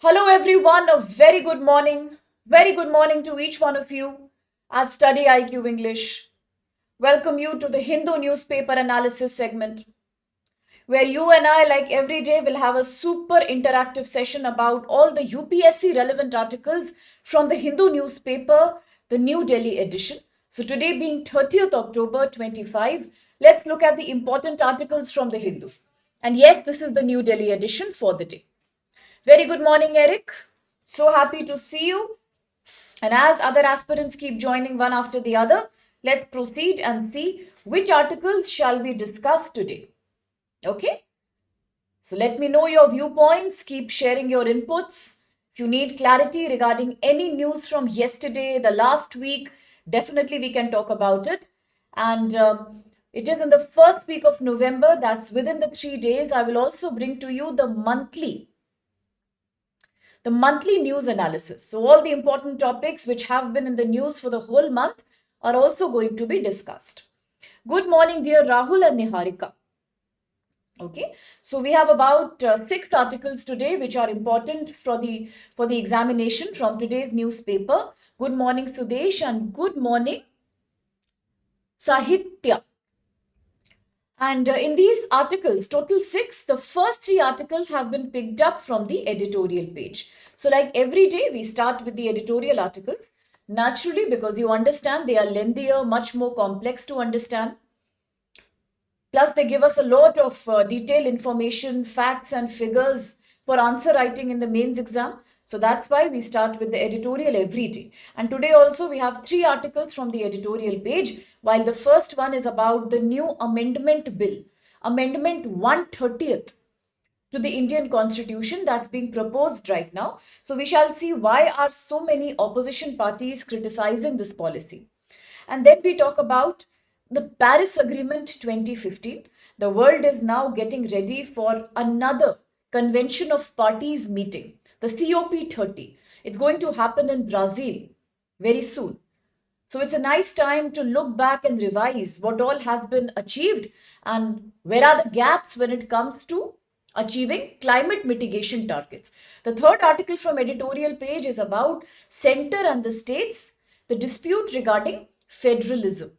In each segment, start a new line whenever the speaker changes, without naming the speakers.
Hello, everyone. A very good morning. Very good morning to each one of you at StudyIQ English. Welcome you to the Hindu newspaper analysis segment, where you and I, like every day, will have a super interactive session about all the UPSC relevant articles from the Hindu newspaper, the New Delhi edition. So, today being 30th October 25, let's look at the important articles from the Hindu. And yes, this is the New Delhi edition for the day. Very good morning, Eric. So happy to see you. And as other aspirants keep joining one after the other, let's proceed and see which articles shall we discuss today. Okay? So let me know your viewpoints. Keep sharing your inputs. If you need clarity regarding any news from yesterday, the last week, definitely we can talk about it. And it is in the first week of November, that's within the 3 days. I will also bring to you the monthly news analysis. So all the important topics which have been in the news for the whole month are also going to be discussed. Good morning, dear Rahul and Niharika. Okay, so we have about 6 articles today which are important for the examination from today's newspaper. Good morning, Sudesh, and good morning, Sahitya. And in these articles, total 6, the first 3 articles have been picked up from the editorial page. So like every day, we start with the editorial articles. Naturally, because you understand they are lengthier, much more complex to understand. Plus, they give us a lot of detailed information, facts and figures for answer writing in the mains exam. So that's why we start with the editorial every day. And today also we have 3 articles from the editorial page, while the first one is about the new amendment bill, Amendment 130th to the Indian Constitution that's being proposed right now. So we shall see why are so many opposition parties criticizing this policy. And then we talk about the Paris Agreement 2015. The world is now getting ready for another Convention of Parties meeting, the COP30. It's going to happen in Brazil very soon. So it's a nice time to look back and revise what all has been achieved and where are the gaps when it comes to achieving climate mitigation targets. The third article from editorial page is about center and the states, the dispute regarding federalism,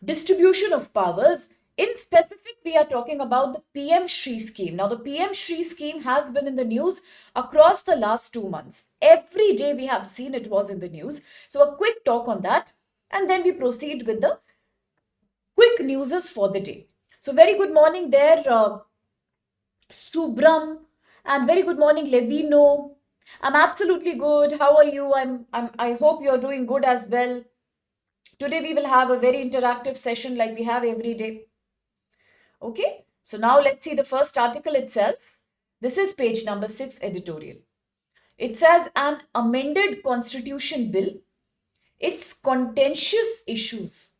distribution of powers. In specific, we are talking about the PM Shri scheme. Now, the PM Shri scheme has been in the news across the last 2 months. Every day we have seen it was in the news. So, a quick talk on that, and then we proceed with the quick newses for the day. So, very good morning there, Subram, and very good morning, Levino. I'm absolutely good. How are you? I hope you're doing good as well. Today we will have a very interactive session like we have every day. Okay, so now let's see the first article itself. This is page number 6, editorial. It says an amended constitution bill, its contentious issues.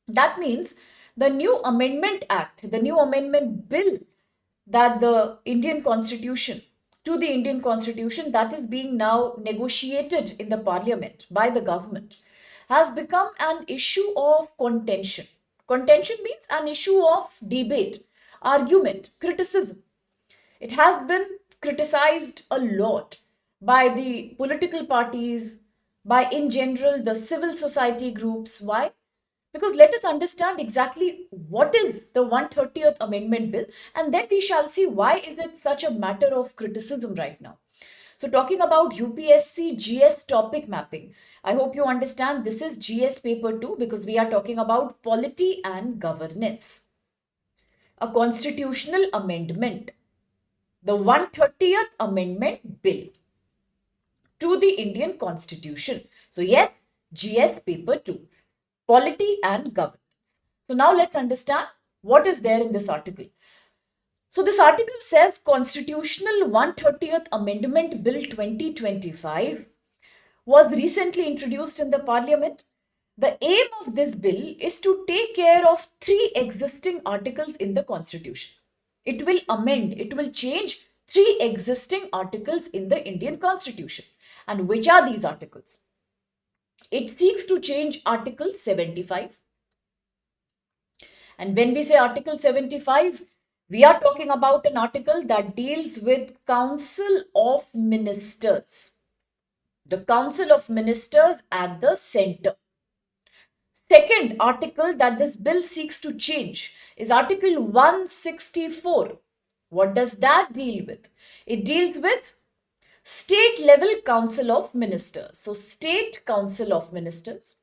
That means the new amendment act, the new amendment bill that the Indian constitution, to the Indian constitution that is being now negotiated in the parliament by the government, has become an issue of contention. Contention means an issue of debate, argument, criticism. It has been criticized a lot by the political parties, by in general the civil society groups. Why? Because let us understand exactly what is the 130th Amendment Bill, and then we shall see why is it such a matter of criticism right now. So talking about UPSC GS topic mapping, I hope you understand this is GS paper 2 because we are talking about polity and governance. A constitutional amendment, the 130th Amendment Bill to the Indian Constitution. So yes, GS paper 2, polity and governance. So now let's understand what is there in this article. So this article says Constitutional 130th Amendment Bill 2025 was recently introduced in the Parliament. The aim of this bill is to take care of 3 existing articles in the Constitution. It will amend, it will change 3 existing articles in the Indian Constitution. And which are these articles? It seeks to change Article 75. And when we say Article 75, We are talking about an article that deals with Council of Ministers. The Council of Ministers at the center. Second article that this bill seeks to change is Article 164. What does that deal with? It deals with state level Council of Ministers. So, State Council of Ministers.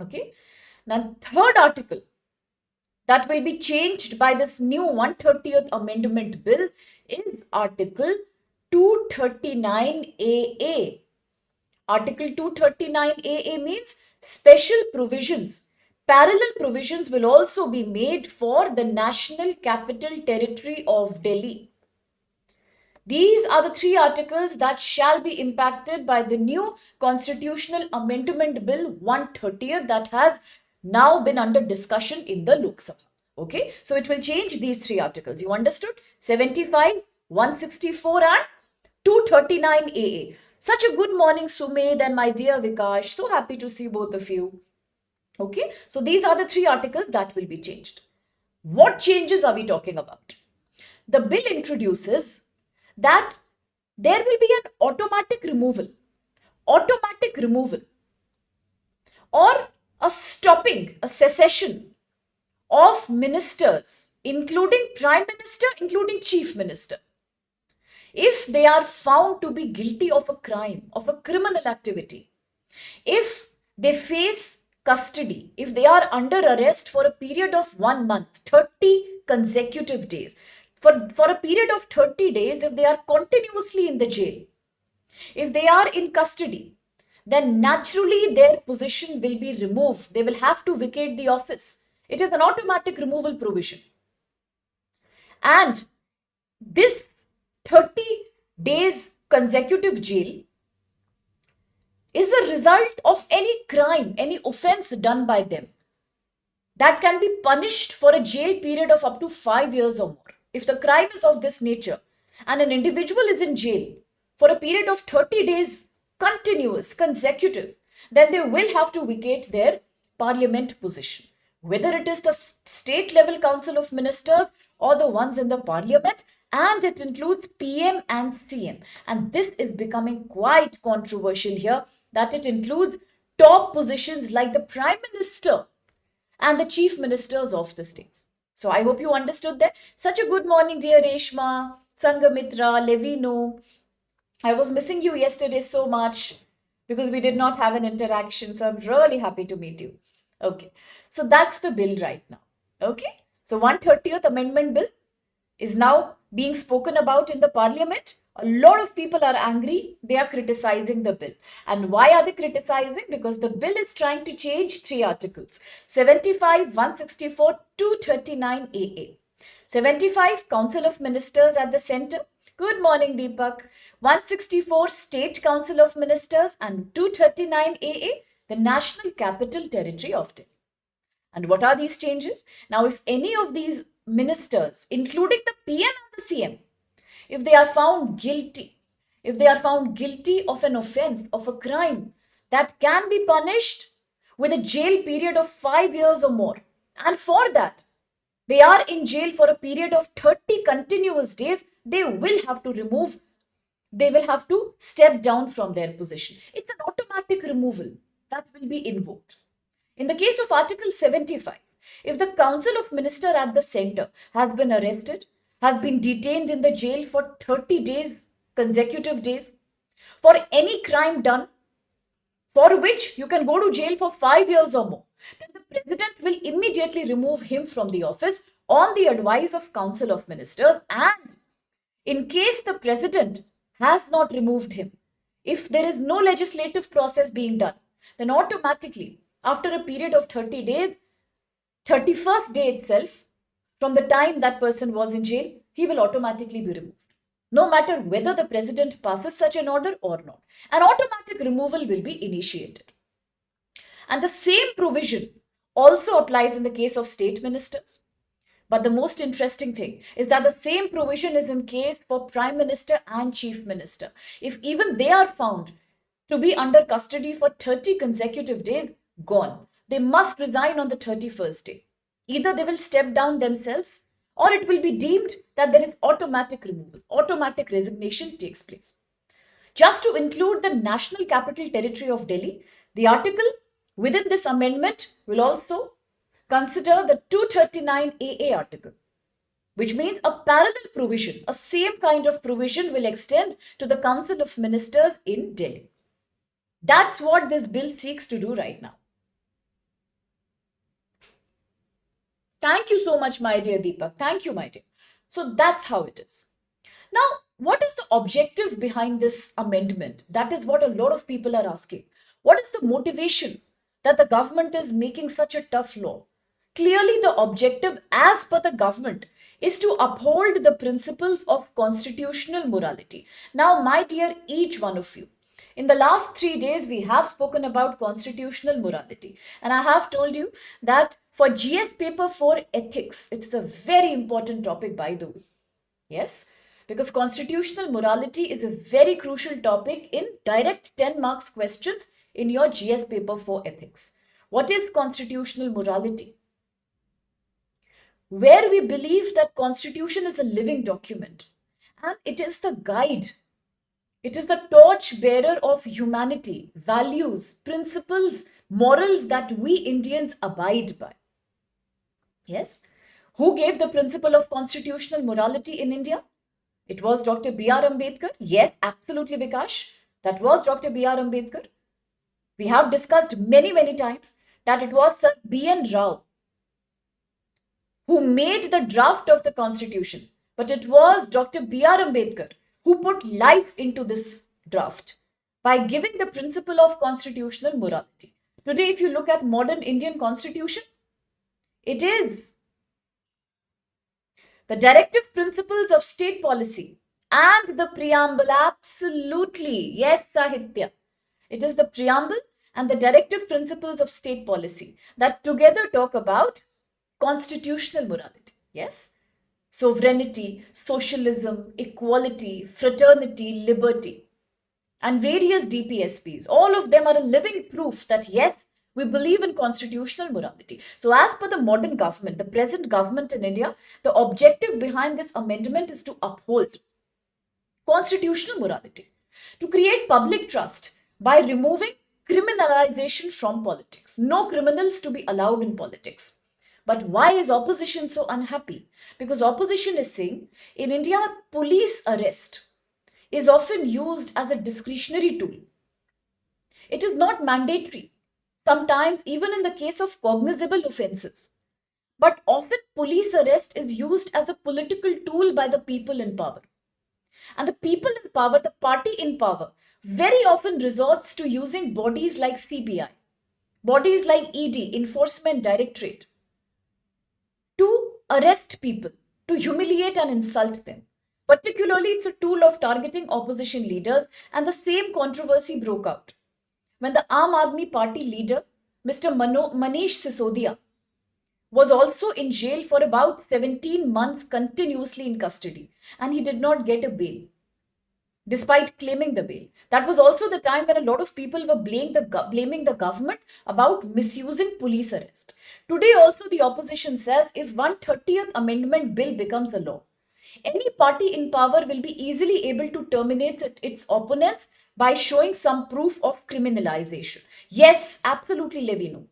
Okay. Now, third article that will be changed by this new 130th Amendment Bill is Article 239AA. Article 239AA means special provisions. Parallel provisions will also be made for the National Capital Territory of Delhi. These are the three articles that shall be impacted by the new Constitutional Amendment Bill 130th that has now been under discussion in the Lok Sabha. Okay, so it will change these three articles. You understood? 75, 164 and 239AA. Such a good morning, Sumed and my dear Vikash. So happy to see both of you. Okay, so these are the three articles that will be changed. What changes are we talking about? The bill introduces that there will be an automatic removal or a stopping, a cessation of ministers, including prime minister, including chief minister, if they are found to be guilty of a crime, of a criminal activity, if they face custody, if they are under arrest for a period of 1 month, 30 consecutive days, for a period of 30 days, if they are continuously in the jail, if they are in custody, then naturally their position will be removed. They will have to vacate the office. It is an automatic removal provision. And this 30 days consecutive jail is the result of any crime, any offense done by them that can be punished for a jail period of up to 5 years or more. If the crime is of this nature and an individual is in jail for a period of 30 days continuous, consecutive, then they will have to vacate their parliament position. Whether it is the state level council of ministers or the ones in the parliament, and it includes PM and CM. And this is becoming quite controversial here, that it includes top positions like the prime minister and the chief ministers of the states. So I hope you understood that. Such a good morning, dear Reshma, Sangamitra, Levino. I was missing you yesterday so much because we did not have an interaction. So I'm really happy to meet you. Okay. So that's the bill right now. Okay. So 130th Amendment Bill is now being spoken about in the parliament. A lot of people are angry. They are criticizing the bill. And why are they criticizing? Because the bill is trying to change three articles: 75, 164, 239 AA. 75, Council of Ministers at the center. Good morning, Deepak. 164, State Council of Ministers, and 239 AA, the National Capital Territory of Delhi. And what are these changes? Now, if any of these ministers, including the PM and the CM, if they are found guilty, of an offense, of a crime that can be punished with a jail period of 5 years or more, and for that they are in jail for a period of 30 continuous days, they will have to step down from their position. It's an automatic removal that will be invoked. In the case of Article 75, if the Council of Minister at the center has been arrested, has been detained in the jail for 30 days, consecutive days, for any crime done, for which you can go to jail for 5 years or more, then the president will immediately remove him from the office on the advice of Council of Ministers. And in case the president has not removed him, if there is no legislative process being done, then automatically, after a period of 30 days, 31st day itself, from the time that person was in jail, he will automatically be removed. No matter whether the president passes such an order or not. An automatic removal will be initiated. And the same provision also applies in the case of state ministers. But the most interesting thing is that the same provision is in case for prime minister and chief minister. If even they are found to be under custody for 30 consecutive days, gone. They must resign on the 31st day. Either they will step down themselves or it will be deemed that there is automatic removal, automatic resignation takes place. Just to include the National Capital Territory of Delhi, the article within this amendment will also consider the 239 AA article, which means a parallel provision, a same kind of provision will extend to the Council of Ministers in Delhi. That's what this bill seeks to do right now. Thank you so much, my dear Deepak. Thank you, my dear. So that's how it is. Now, what is the objective behind this amendment? That is what a lot of people are asking. What is the motivation that the government is making such a tough law? Clearly, the objective, as per the government, is to uphold the principles of constitutional morality. Now, my dear, each one of you, in the last 3 days, we have spoken about constitutional morality. And I have told you that for GS paper 4 ethics, it is a very important topic, by the way. Yes, because constitutional morality is a very crucial topic in direct 10 marks questions in your GS paper 4 ethics. What is constitutional morality? Where we believe that constitution is a living document and it is the guide, it is the torch bearer of humanity, values, principles, morals that we Indians abide by. Yes, who gave the principle of constitutional morality in India? It was Dr. B.R. Ambedkar. Yes, absolutely, Vikash. That was Dr. B.R. Ambedkar. We have discussed many times that it was Sir B.N. Rao who made the draft of the constitution. But it was Dr. B.R. Ambedkar who put life into this draft by giving the principle of constitutional morality. Today, if you look at modern Indian constitution, it is the directive principles of state policy and the preamble. Absolutely. Yes, Sahitya. It is the preamble and the directive principles of state policy that together talk about constitutional morality. Yes. Sovereignty, socialism, equality, fraternity, liberty, and various DPSPs. All of them are a living proof that yes, we believe in constitutional morality. So as per the modern government, the present government in India, the objective behind this amendment is to uphold constitutional morality, to create public trust by removing criminalization from politics. No criminals to be allowed in politics. But why is opposition so unhappy? Because opposition is saying in India, police arrest is often used as a discretionary tool. It is not mandatory, sometimes even in the case of cognizable offenses. But often police arrest is used as a political tool by the people in power. And the people in power, the party in power, very often resorts to using bodies like CBI, bodies like ED, Enforcement Directorate, to arrest people, to humiliate and insult them. Particularly, it's a tool of targeting opposition leaders, and the same controversy broke out when the Aam Aadmi Party leader, Mr. Manish Sisodia, was also in jail for about 17 months continuously in custody, and he did not get a bail despite claiming the bail. That was also the time when a lot of people were blaming the government about misusing police arrest. Today also the opposition says if 130th Amendment bill becomes a law, any party in power will be easily able to terminate its opponents by showing some proof of criminalization. Yes, absolutely, Levino.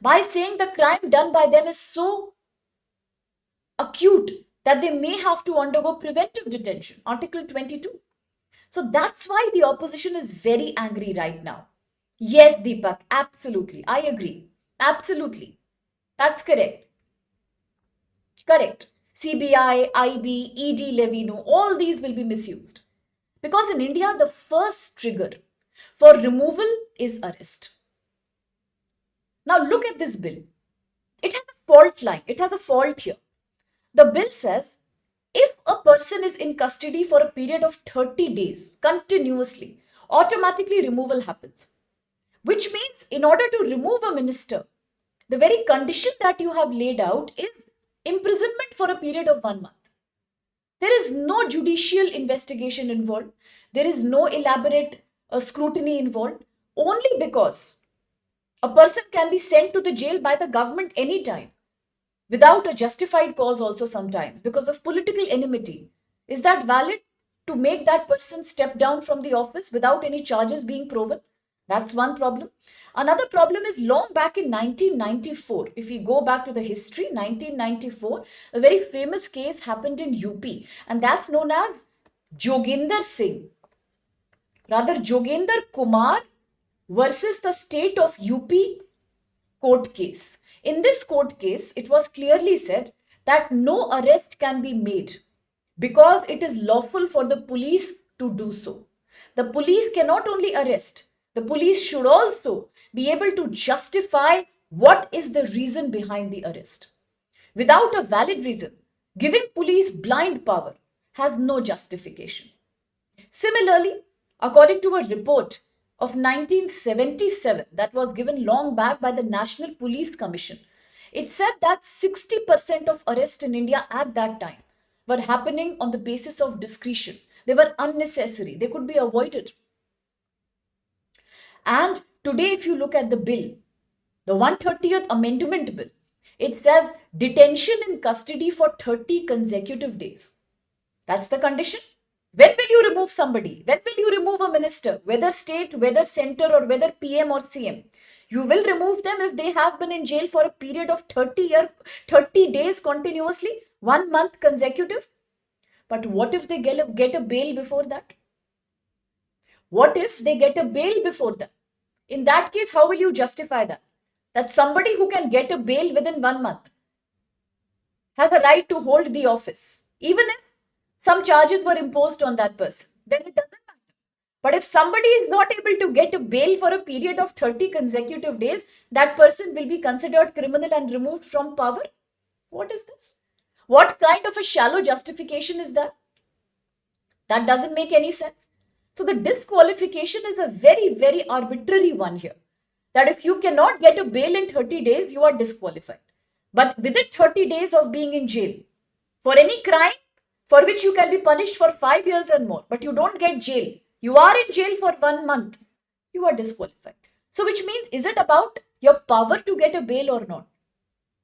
By saying the crime done by them is so acute that they may have to undergo preventive detention, Article 22. So that's why the opposition is very angry right now. Yes, Deepak, absolutely. I agree. Absolutely. That's correct. Correct. CBI, IB, ED, Levino, all these will be misused. Because in India, the first trigger for removal is arrest. Now look at this bill. It has a fault line. It has a fault here. The bill says, if a person is in custody for a period of 30 days continuously, automatically removal happens. Which means in order to remove a minister, the very condition that you have laid out is imprisonment for a period of 1 month. There is no judicial investigation involved. There is no elaborate scrutiny involved. Only because a person can be sent to the jail by the government anytime. without a justified cause also sometimes because of political enmity. Is that valid to make that person step down from the office without any charges being proven? That's one problem. Another problem is long back in 1994. If we go back to the history, 1994, a very famous case happened in UP, and that's known as Joginder Singh, rather Joginder Kumar versus the state of UP court case. In this court case, it was clearly said that no arrest can be made because it is lawful for the police to do so. The police cannot only arrest, the police should also be able to justify what is the reason behind the arrest. Without a valid reason, giving police blind power has no justification. Similarly, according to a report of 1977 that was given long back by the National Police Commission, it said that 60% of arrests in India at that time were happening on the basis of discretion. They were unnecessary, they could be avoided. And today, if you look at the bill, the 130th Amendment Bill, it says detention in custody for 30 consecutive days. That's the condition. When will you remove somebody? When will you remove a minister? Whether state, whether center, or whether PM or CM. You will remove them if they have been in jail for a period of 30 days continuously, 1 month consecutive. But what if they get a bail before that? What if they get a bail before that? In that case, how will you justify that? That somebody who can get a bail within 1 month has a right to hold the office, even if some charges were imposed on that person, then it doesn't matter. But if somebody is not able to get a bail for a period of 30 consecutive days, that person will be considered criminal and removed from power. What is this? What kind of a shallow justification is that? That doesn't make any sense. So the disqualification is a very, very arbitrary one here. That if you cannot get a bail in 30 days, you are disqualified. But within 30 days of being in jail, for any crime for which you can be punished for 5 years and more, but you don't get jail, you are in jail for 1 month, you are disqualified. So which means, is it about your power to get a bail or not?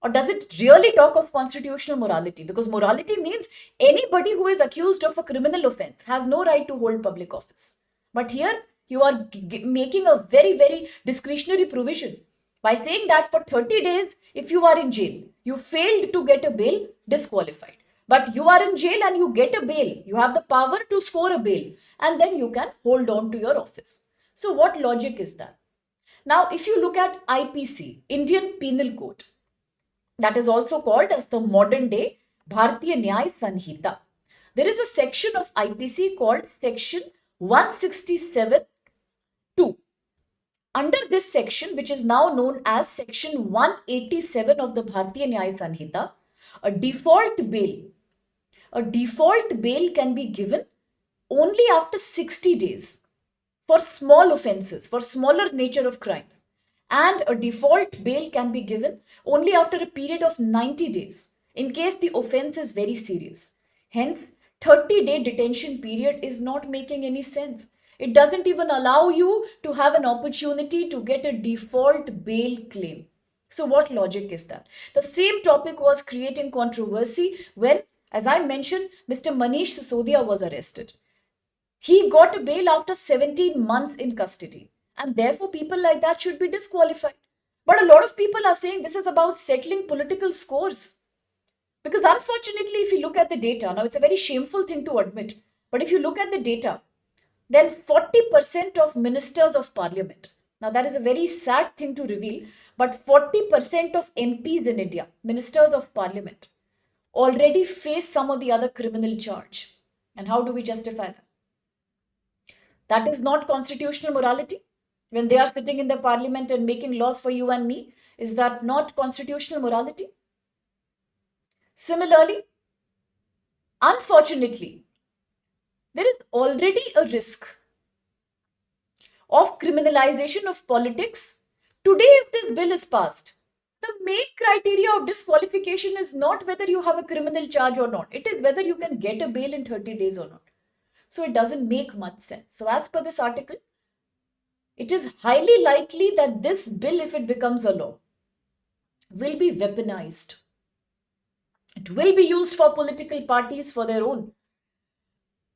Or does it really talk of constitutional morality? Because morality means anybody who is accused of a criminal offense has no right to hold public office. But here you are making a very, very discretionary provision by saying that for 30 days, if you are in jail, you failed to get a bail, disqualified. But you are in jail and you get a bail. You have the power to score a bail and then you can hold on to your office. So what logic is that? Now, if you look at IPC, Indian Penal Code, that is also called as the modern day Bharatiya Nyaya Sanhita. There is a section of IPC called section 167(2). Under this section, which is now known as section 187 of the Bharatiya Nyaya Sanhita, a default bail can be given only after 60 days for small offenses, for smaller nature of crimes. And a default bail can be given only after a period of 90 days in case the offense is very serious. Hence, 30-day detention period is not making any sense. It doesn't even allow you to have an opportunity to get a default bail claim. So what logic is that? The same topic was creating controversy when, as I mentioned, Mr. Manish Sisodia was arrested. He got a bail after 17 months in custody. And therefore, people like that should be disqualified. But a lot of people are saying this is about settling political scores. Because unfortunately, if you look at the data, now it's a very shameful thing to admit, but if you look at the data, then 40% of ministers of parliament, now that is a very sad thing to reveal, but 40% of MPs in India, ministers of parliament, already face some or the other criminal charge. And how do we justify that? That is not constitutional morality. When they are sitting in the parliament and making laws for you and me, is that not constitutional morality? Similarly, unfortunately, there is already a risk of criminalization of politics. Today, if this bill is passed, the main criteria of disqualification is not whether you have a criminal charge or not. It is whether you can get a bail in 30 days or not. So it doesn't make much sense. So as per this article, it is highly likely that this bill, if it becomes a law, will be weaponized. It will be used for political parties for their own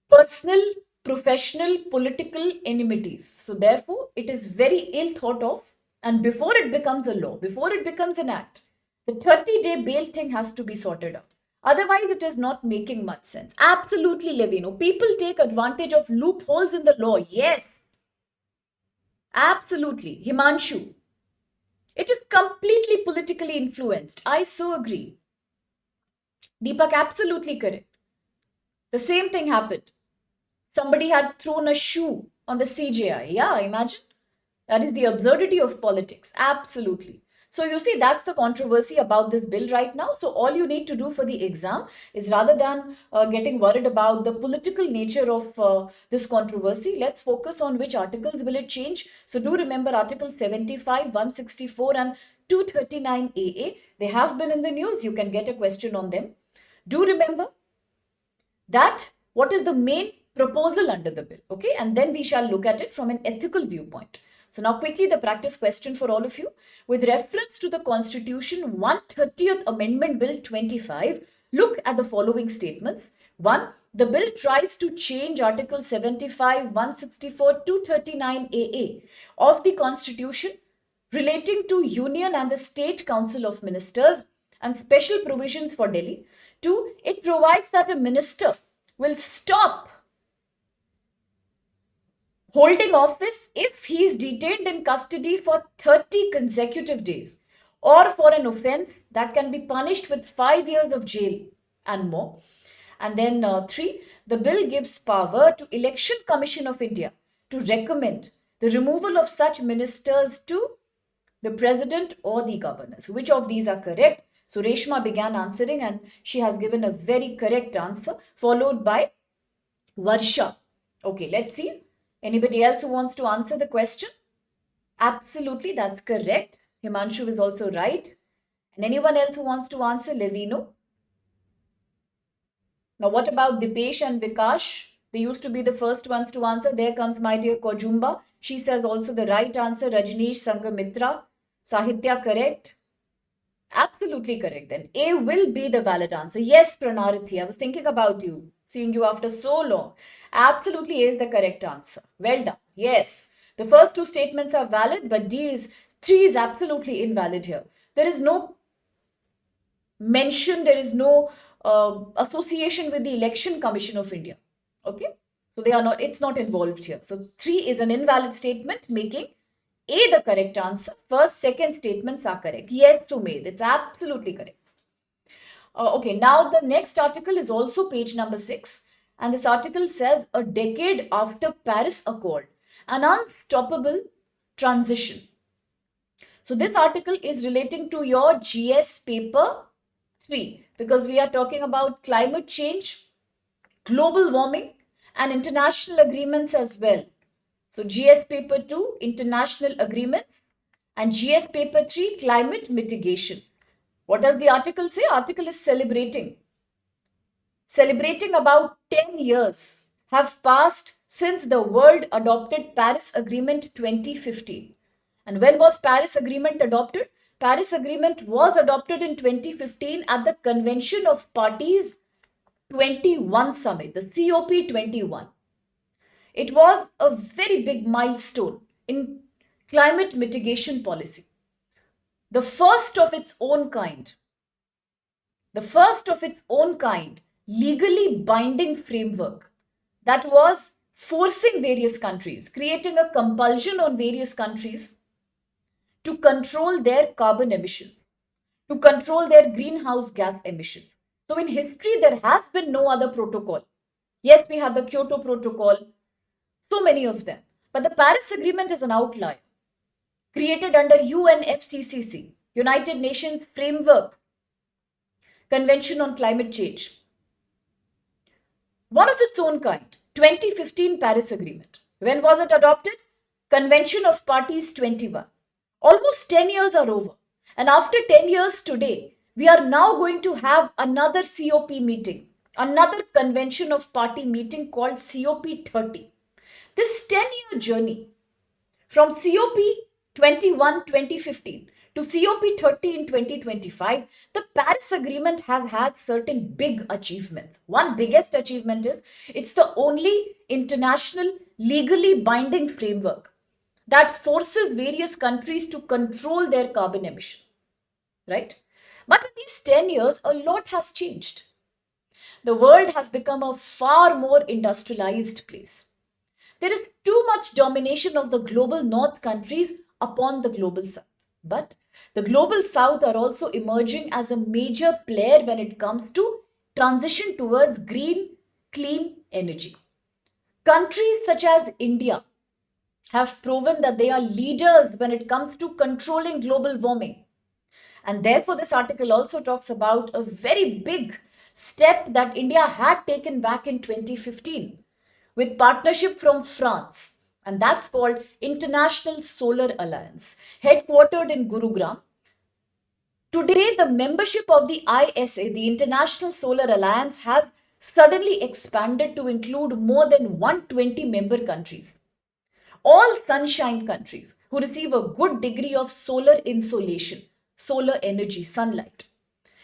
personal, professional, political enmities. So, therefore, it is very ill thought of. And before it becomes a law, before it becomes an act, the 30-day bail thing has to be sorted out. Otherwise, it is not making much sense. Absolutely, Levino. People take advantage of loopholes in the law. Yes, absolutely. Himanshu. It is completely politically influenced. I so agree. Deepak, absolutely correct. The same thing happened. Somebody had thrown a shoe on the CJI. Yeah, imagine. That is the absurdity of politics. Absolutely. So you see, that's the controversy about this bill right now. So all you need to do for the exam is, rather than getting worried about the political nature of this controversy, let's focus on which articles will it change. So do remember Article 75, 164 and 239 AA. They have been in the news. You can get a question on them. Do remember that what is the main proposal under the bill, okay? And then we shall look at it from an ethical viewpoint. So now quickly the practice question for all of you. With reference to the Constitution 130th Amendment Bill 25, look at the following statements. 1. The bill tries to change Article 75, 164, 239 AA of the Constitution relating to Union and the State Council of Ministers and special provisions for Delhi. 2. It provides that a minister will stop holding office if he is detained in custody for 30 consecutive days or for an offence that can be punished with 5 years of jail and more. And then 3, the bill gives power to Election Commission of India to recommend the removal of such ministers to the president or the governor. So which of these are correct? So Reshma began answering and she has given a very correct answer, followed by Varsha. Okay, let's see. Anybody else who wants to answer the question? Absolutely, that's correct. Himanshu is also right. And anyone else who wants to answer? Levino. Now, what about Dipesh and Vikash? They used to be the first ones to answer. There comes my dear Kojumba. She says also the right answer. Rajneesh Sangamitra. Sahitya, correct. Absolutely correct then. A will be the valid answer. Yes, Pranarithi, I was thinking about you, seeing you after so long. Absolutely A is the correct answer. Well done. Yes, the first two statements are valid, but three is absolutely invalid here. There is no mention, there is no association with the Election Commission of India. Okay, so they are not. It's not involved here. So 3 is an invalid statement, making A the correct answer. First, second statements are correct. Yes, Sumedh, it's absolutely correct. Okay, now the next article is also page number 6. And this article says, a decade after Paris Accord, an unstoppable transition. So this article is relating to your GS paper 3, because we are talking about climate change, global warming and international agreements as well. So GS paper 2, international agreements, and GS paper 3, climate mitigation. What does the article say? Article is celebrating about 10 years have passed since the world adopted Paris Agreement 2015. And when was Paris Agreement adopted? Paris Agreement was adopted in 2015 at the Convention of Parties 21 Summit, the COP21. It was a very big milestone in climate mitigation policy. The first of its own kind, legally binding framework that was forcing various countries, creating a compulsion on various countries to control their carbon emissions, to control their greenhouse gas emissions. So in history, there has been no other protocol. Yes, we had the Kyoto Protocol, so many of them. But the Paris Agreement is an outlier, created under UNFCCC, United Nations Framework Convention on Climate Change. One of its own kind, 2015 Paris Agreement. When was it adopted? Convention of Parties 21. Almost 10 years are over. And after 10 years today, we are now going to have another COP meeting, another Convention of Party meeting called COP30. This 10-year journey from COP 21 2015 to COP30 in 2025, the Paris Agreement has had certain big achievements. One biggest achievement is it's the only international legally binding framework that forces various countries to control their carbon emission, right? But in these 10 years, a lot has changed. The world has become a far more industrialized place. There is too much domination of the global north countries upon the global south. But the global south are also emerging as a major player when it comes to transition towards green, clean energy. Countries such as India have proven that they are leaders when it comes to controlling global warming. And therefore, this article also talks about a very big step that India had taken back in 2015 with partnership from France. And that's called International Solar Alliance, headquartered in Gurugram. Today, the membership of the ISA, the International Solar Alliance, has suddenly expanded to include more than 120 member countries, all sunshine countries who receive a good degree of solar insolation, solar energy, sunlight.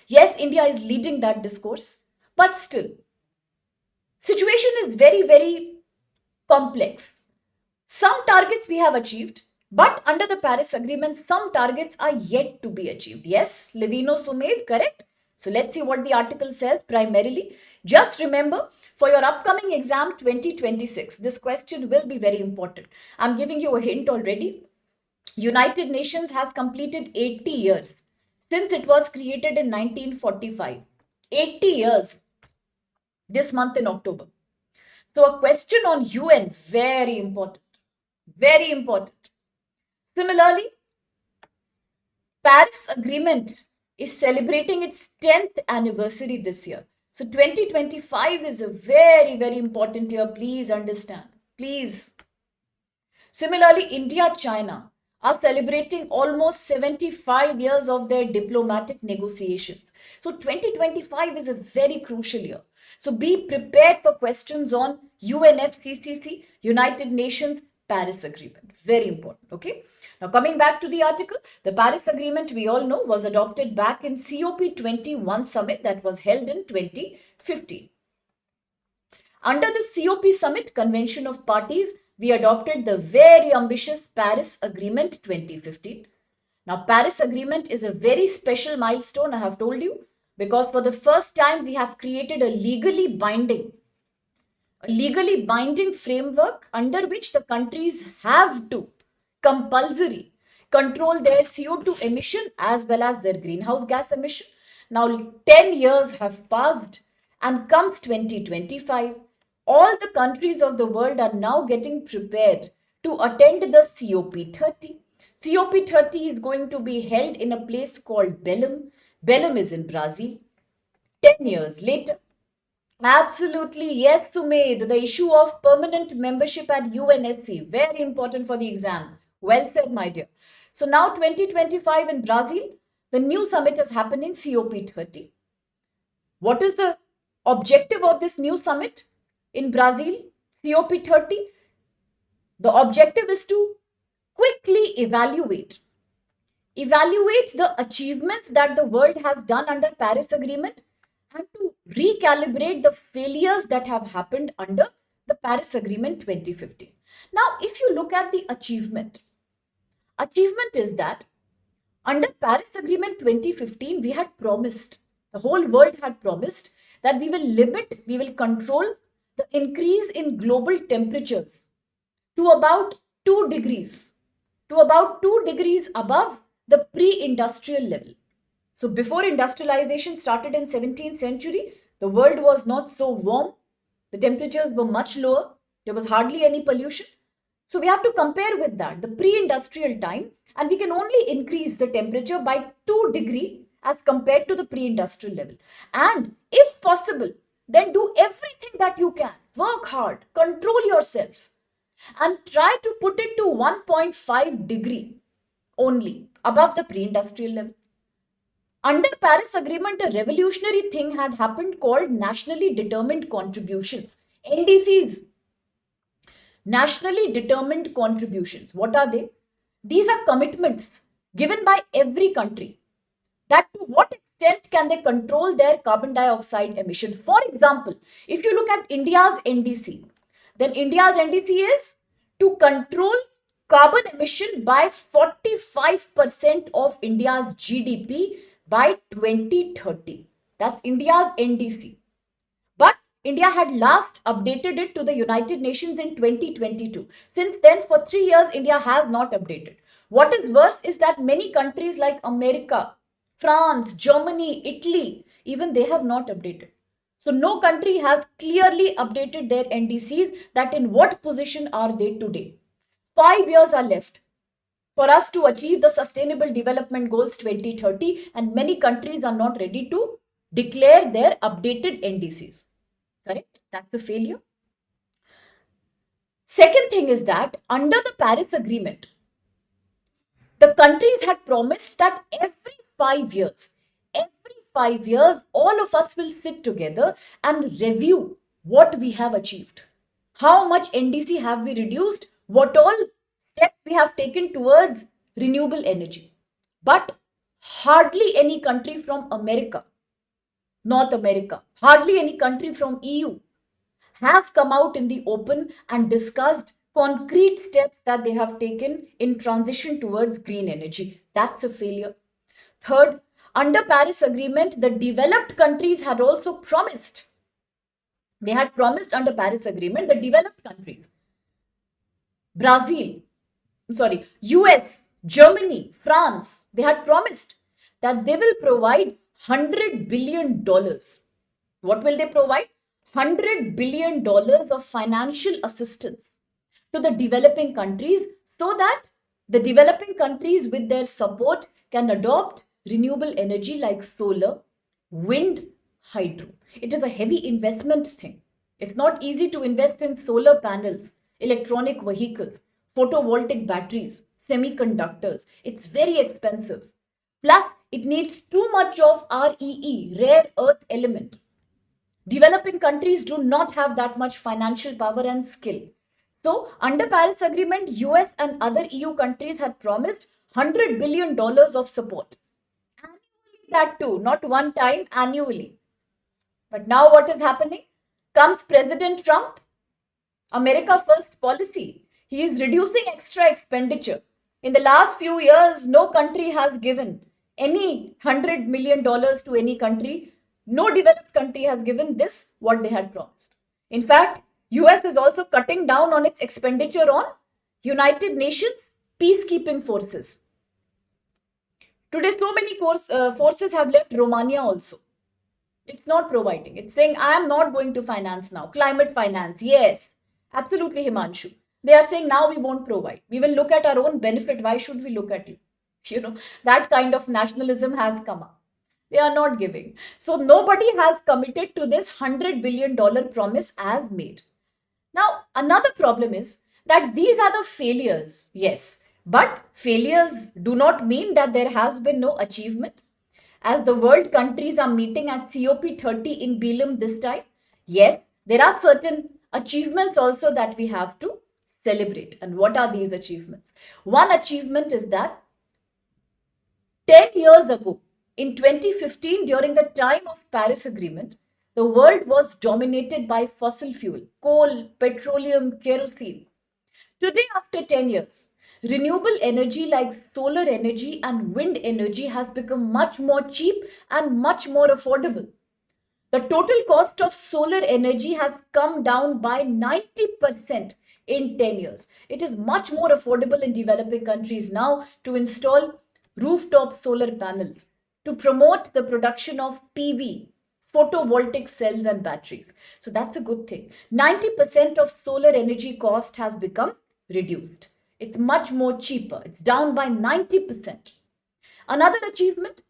Yes, India is leading that discourse, but still, situation is very, very complex. Some targets we have achieved, but under the Paris Agreement, some targets are yet to be achieved. Yes, Levino Sumed, correct? So let's see what the article says primarily. Just remember, for your upcoming exam 2026, this question will be very important. I'm giving you a hint already. United Nations has completed 80 years since it was created in 1945. 80 years this month in October. So a question on UN, very important. Very important. Similarly, Paris Agreement is celebrating its 10th anniversary this year. So 2025 is a very, very important year. Please understand. Please. Similarly, India, China are celebrating almost 75 years of their diplomatic negotiations. So 2025 is a very crucial year. So be prepared for questions on UNFCCC, United Nations, Paris Agreement. Very important. Okay. Now coming back to the article, the Paris Agreement, we all know, was adopted back in COP21 summit that was held in 2015. Under the COP Summit Convention of Parties, we adopted the very ambitious Paris Agreement 2015. Now, Paris Agreement is a very special milestone, I have told you, because for the first time we have created a legally binding framework under which the countries have to compulsory control their CO2 emission as well as their greenhouse gas emission. Now 10 years have passed and comes 2025. All the countries of the world are now getting prepared to attend the COP30. COP30 is going to be held in a place called Belém. Belém is in Brazil. 10 years later, absolutely, yes, Sumed. The issue of permanent membership at UNSC, very important for the exam. Well said, my dear. So now 2025 in Brazil, the new summit is happening, COP30. What is the objective of this new summit in Brazil, COP30? The objective is to quickly evaluate the achievements that the world has done under Paris Agreement and to recalibrate the failures that have happened under the Paris Agreement 2015. Now, if you look at the achievement is that under Paris Agreement 2015, we had promised, the whole world had promised that we will control the increase in global temperatures to about 2 degrees, above the pre-industrial level. So before industrialization started in 17th century, the world was not so warm. The temperatures were much lower. There was hardly any pollution. So we have to compare with that, the pre-industrial time, and we can only increase the temperature by 2 degrees as compared to the pre-industrial level. And if possible, then do everything that you can. Work hard, control yourself, and try to put it to 1.5 degree only above the pre-industrial level. Under Paris Agreement, a revolutionary thing had happened called Nationally Determined Contributions, NDCs. Nationally Determined Contributions. What are they? These are commitments given by every country, that to what extent can they control their carbon dioxide emission. For example, if you look at India's NDC, then India's NDC is to control carbon emission by 45% of India's GDP by 2030. That's India's NDC. But India had last updated it to the United Nations in 2022. Since then, for 3 years, India has not updated. What is worse is that many countries like America, France, Germany, Italy, even they have not updated. So no country has clearly updated their NDCs, that in what position are they today. 5 years are left for us to achieve the Sustainable Development Goals 2030, and many countries are not ready to declare their updated NDCs. Correct? That's a failure. Second thing is that under the Paris Agreement, the countries had promised that every 5 years, all of us will sit together and review what we have achieved. How much NDC have we reduced? What all steps we have taken towards renewable energy? But hardly any country from America, North America, hardly any country from EU have come out in the open and discussed concrete steps that they have taken in transition towards green energy. That's a failure. Third, under Paris Agreement, the developed countries had also promised. They had promised under Paris Agreement, the developed countries, US, Germany, France, they had promised that they will provide $100 billion. What will they provide? $100 billion of financial assistance to the developing countries, so that the developing countries with their support can adopt renewable energy like solar, wind, hydro. It is a heavy investment thing. It's not easy to invest in solar panels, electronic vehicles, photovoltaic batteries, semiconductors. It's very expensive. Plus, it needs too much of REE, rare earth element. Developing countries do not have that much financial power and skill. So, under Paris Agreement, US and other EU countries had promised $100 billion of support. Annually, that too, not one time, annually. But now what is happening? Comes President Trump, America First policy. He is reducing extra expenditure. In the last few years, no country has given any $100 million to any country. No developed country has given this what they had promised. In fact, US is also cutting down on its expenditure on United Nations peacekeeping forces. Today, so many forces have left Romania also. It's not providing. It's saying, I am not going to finance now. Climate finance, yes. Absolutely, Himanshu. They are saying, now we won't provide. We will look at our own benefit. Why should we look at you? That kind of nationalism has come up. They are not giving. So nobody has committed to this $100 billion promise as made. Now, another problem is that these are the failures. Yes, but failures do not mean that there has been no achievement. As the world countries are meeting at COP30 in Belem this time, yes, there are certain achievements also that we have to celebrate. And what are these achievements? One achievement is that 10 years ago, in 2015, during the time of Paris Agreement, the world was dominated by fossil fuel, coal, petroleum, kerosene. Today, after 10 years, renewable energy like solar energy and wind energy has become much more cheap and much more affordable. The total cost of solar energy has come down by 90% in 10 years. It is much more affordable in developing countries now to install rooftop solar panels, to promote the production of PV, photovoltaic cells and batteries. So that's a good thing. 90% of solar energy cost has become reduced. It's much more cheaper. It's down by 90%. Another achievement,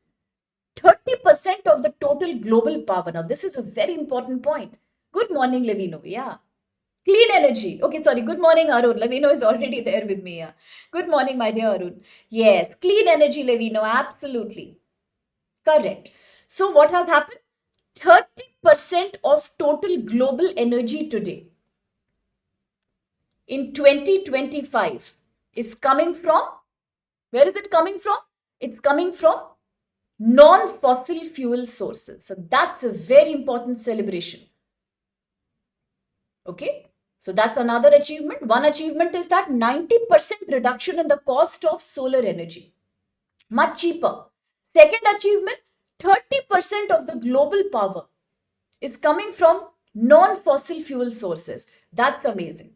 30% of the total global power. Now, this is a very important point. Good morning, Levino. Yeah. Clean energy. Okay, sorry. Good morning, Arun. Levino is already there with me. Yeah. Good morning, my dear Arun. Yes, clean energy, Levino. Absolutely. Correct. So what has happened? 30% of total global energy today in 2025 is coming from, where is it coming from? It's coming from non-fossil fuel sources. So that's a very important celebration. Okay. So that's another achievement. One achievement is that 90% reduction in the cost of solar energy. Much cheaper. Second achievement, 30% of the global power is coming from non-fossil fuel sources. That's amazing.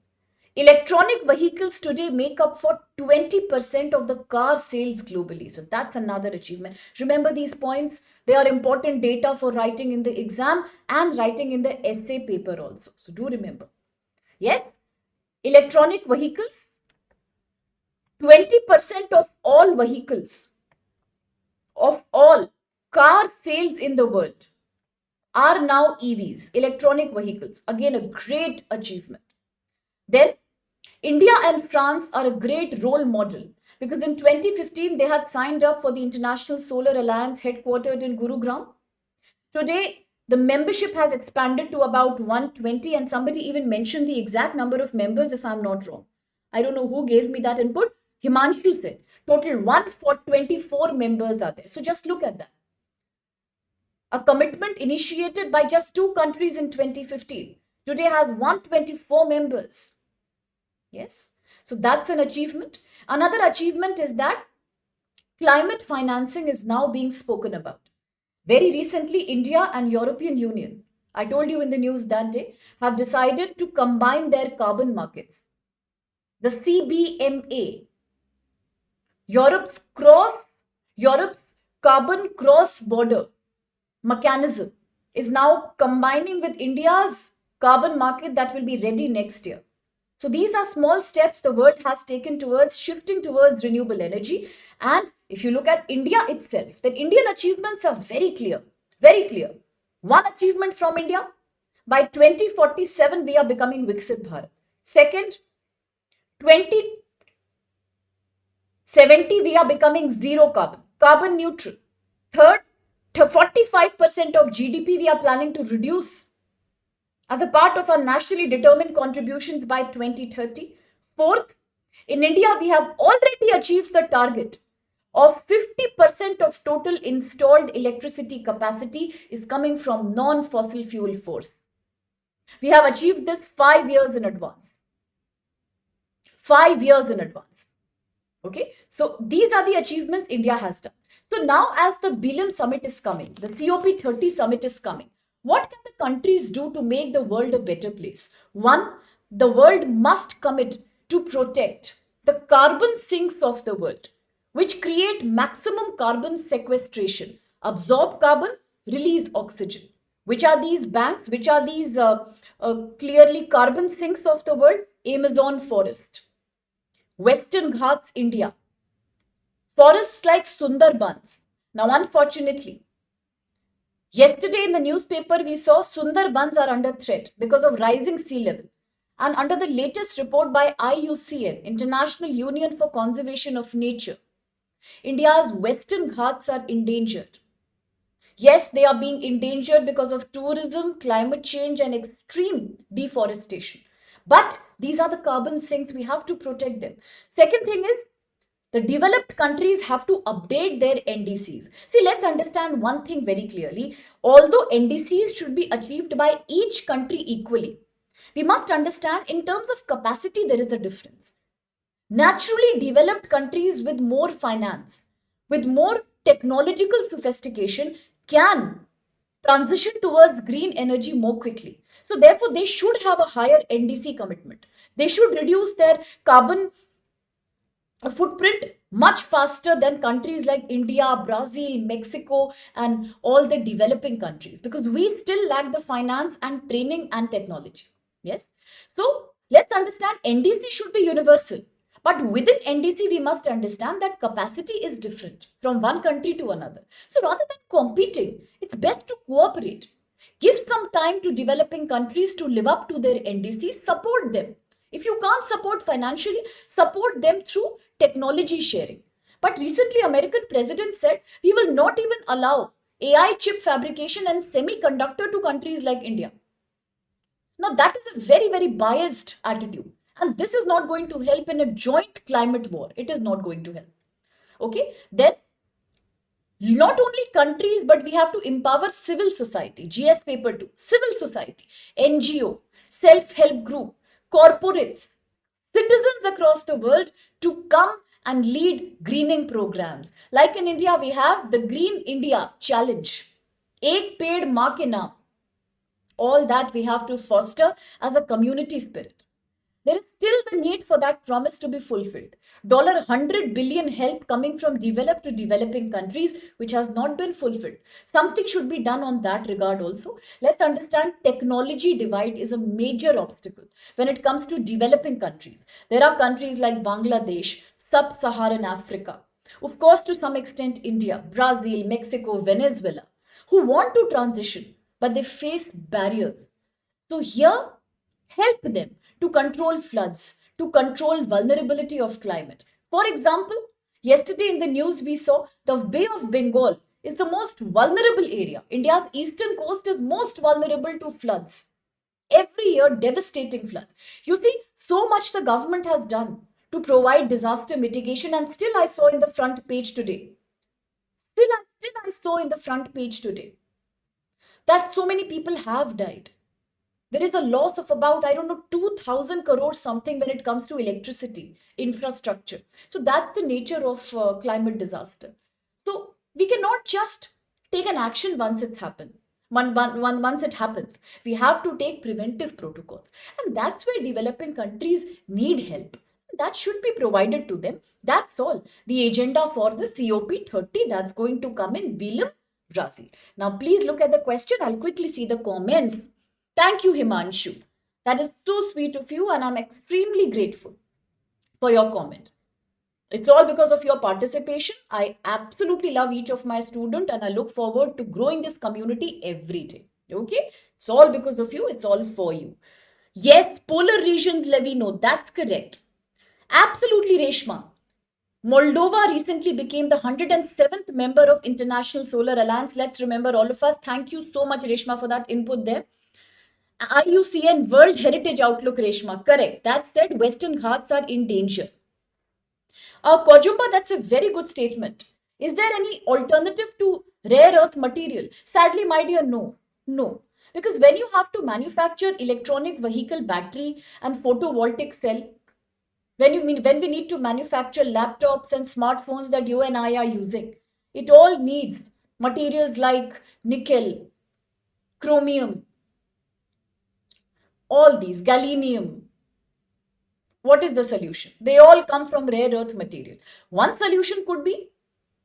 Electronic vehicles today make up for 20% of the car sales globally. So that's another achievement. Remember these points. They are important data for writing in the exam and writing in the essay paper also. So do remember. Yes, electronic vehicles, 20% of all car sales in the world are now EVs, electronic vehicles. Again, a great achievement. Then, India and France are a great role model because in 2015 they had signed up for the International Solar Alliance headquartered in Gurugram. Today, the membership has expanded to about 120, and somebody even mentioned the exact number of members if I'm not wrong. I don't know who gave me that input. Himanshu said total 124 members are there. So just look at that. A commitment initiated by just 2 countries in 2015 today has 124 members. Yes. So that's an achievement. Another achievement is that climate financing is now being spoken about. Very recently, India and European Union, I told you in the news that day, have decided to combine their carbon markets. The CBMA, Europe's carbon cross-border mechanism, is now combining with India's carbon market that will be ready next year. So these are small steps the world has taken towards shifting towards renewable energy. And if you look at India itself, then Indian achievements are very clear, very clear. One achievement from India, by 2047, we are becoming Viksit Bharat. Second, 2070, we are becoming zero carbon, carbon neutral. Third, 45% of GDP we are planning to reduce as a part of our nationally determined contributions by 2030. Fourth, in India, we have already achieved the target of 50% of total installed electricity capacity is coming from non-fossil fuel source. We have achieved this 5 years in advance. 5 years in advance. Okay, so these are the achievements India has done. So now as the Bilim Summit is coming, the COP30 Summit is coming, what can the countries do to make the world a better place? One, the world must commit to protect the carbon sinks of the world, which create maximum carbon sequestration, absorb carbon, release oxygen. Which are these banks? Which are these clearly carbon sinks of the world? Amazon forest, Western Ghats, India, forests like Sundarbans. Now, unfortunately, yesterday in the newspaper, we saw Sundarbans are under threat because of rising sea level. And under the latest report by IUCN, International Union for Conservation of Nature, India's Western Ghats are endangered. Yes, they are being endangered because of tourism, climate change, and extreme deforestation. But these are the carbon sinks. We have to protect them. Second thing is, the developed countries have to update their NDCs. See, let's understand one thing very clearly. Although NDCs should be achieved by each country equally, we must understand in terms of capacity, there is a difference. Naturally developed countries with more finance, with more technological sophistication, can transition towards green energy more quickly. So therefore, they should have a higher NDC commitment. They should reduce their carbon footprint much faster than countries like India, Brazil, Mexico, and all the developing countries, because we still lack the finance and training and technology. Yes. So let's understand NDC should be universal. But within NDC, we must understand that capacity is different from one country to another. So rather than competing, it's best to cooperate. Give some time to developing countries to live up to their NDC, support them. If you can't support financially, support them through technology sharing. But recently, American president said we will not even allow AI chip fabrication and semiconductor to countries like India. Now, that is a very, very biased attitude. And this is not going to help in a joint climate war. It is not going to help. Okay. Then Not only countries, but we have to empower civil society. GS paper 2, civil society, NGO, self-help group, corporates, citizens across the world to come and lead greening programs. Like in India, we have the Green India Challenge. Ek Ped Maa Ke Naam. All that we have to foster as a community spirit. There is still the need for that promise to be fulfilled. $100 billion help coming from developed to developing countries, which has not been fulfilled. Something should be done on that regard also. Let's understand technology divide is a major obstacle when it comes to developing countries. There are countries like Bangladesh, Sub-Saharan Africa, of course, to some extent, India, Brazil, Mexico, Venezuela, who want to transition, but they face barriers. So here, help them to control floods, to control vulnerability of climate. For example, yesterday in the news we saw the Bay of Bengal is the most vulnerable area. India's eastern coast is most vulnerable to floods. Every year, devastating floods. You see, so much the government has done to provide disaster mitigation, and still I saw in the front page today. Still I saw in the front page today that so many people have died. There is a loss of about, I don't know, 2,000 crores something when it comes to electricity, infrastructure. So that's the nature of climate disaster. So we cannot just take an action once it's happened. Once it happens, we have to take preventive protocols. And that's where developing countries need help. That should be provided to them. That's all. The agenda for the COP30 that's going to come in Belém, Brazil. Now, please look at the question. I'll quickly see the comments. Thank you, Himanshu. That is so sweet of you, and I'm extremely grateful for your comment. It's all because of your participation. I absolutely love each of my students, and I look forward to growing this community every day. Okay? It's all because of you. It's all for you. Yes, polar regions, Levino. That's correct. Absolutely, Reshma. Moldova recently became the 107th member of International Solar Alliance. Let's remember all of us. Thank you so much, Reshma, for that input there. IUCN World Heritage Outlook, Reshma. Correct. That said, Western Ghats are in danger. Kojumba, that's a very good statement. Is there any alternative to rare earth material? Sadly, my dear, no. No. Because when you have to manufacture electronic vehicle battery and photovoltaic cell, when we need to manufacture laptops and smartphones that you and I are using, it all needs materials like nickel, chromium, all these, gallium. What is the solution? They all come from rare earth material. One solution could be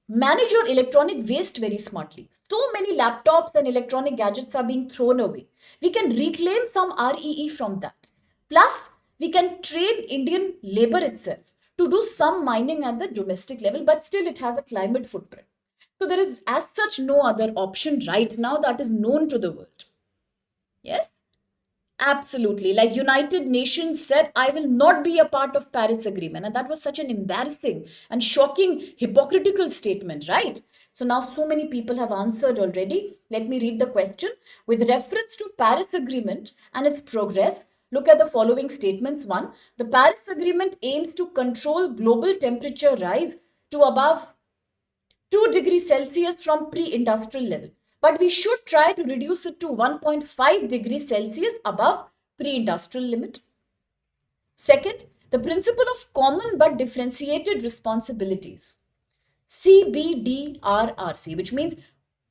manage your electronic waste very smartly. So many laptops and electronic gadgets are being thrown away. We can reclaim some REE from that. Plus, we can train Indian labor itself to do some mining at the domestic level, but still it has a climate footprint. So there is as such no other option right now that is known to the world. Yes? Absolutely. Like United Nations said, I will not be a part of Paris Agreement. And that was such an embarrassing and shocking hypocritical statement, right? So now so many people have answered already. Let me read the question. With reference to Paris Agreement and its progress, look at the following statements. 1. The Paris Agreement aims to control global temperature rise to above 2 degrees Celsius from pre-industrial level. But we should try to reduce it to 1.5 degrees Celsius above pre-industrial limit. Second, the principle of common but differentiated responsibilities. CBDRRC, which means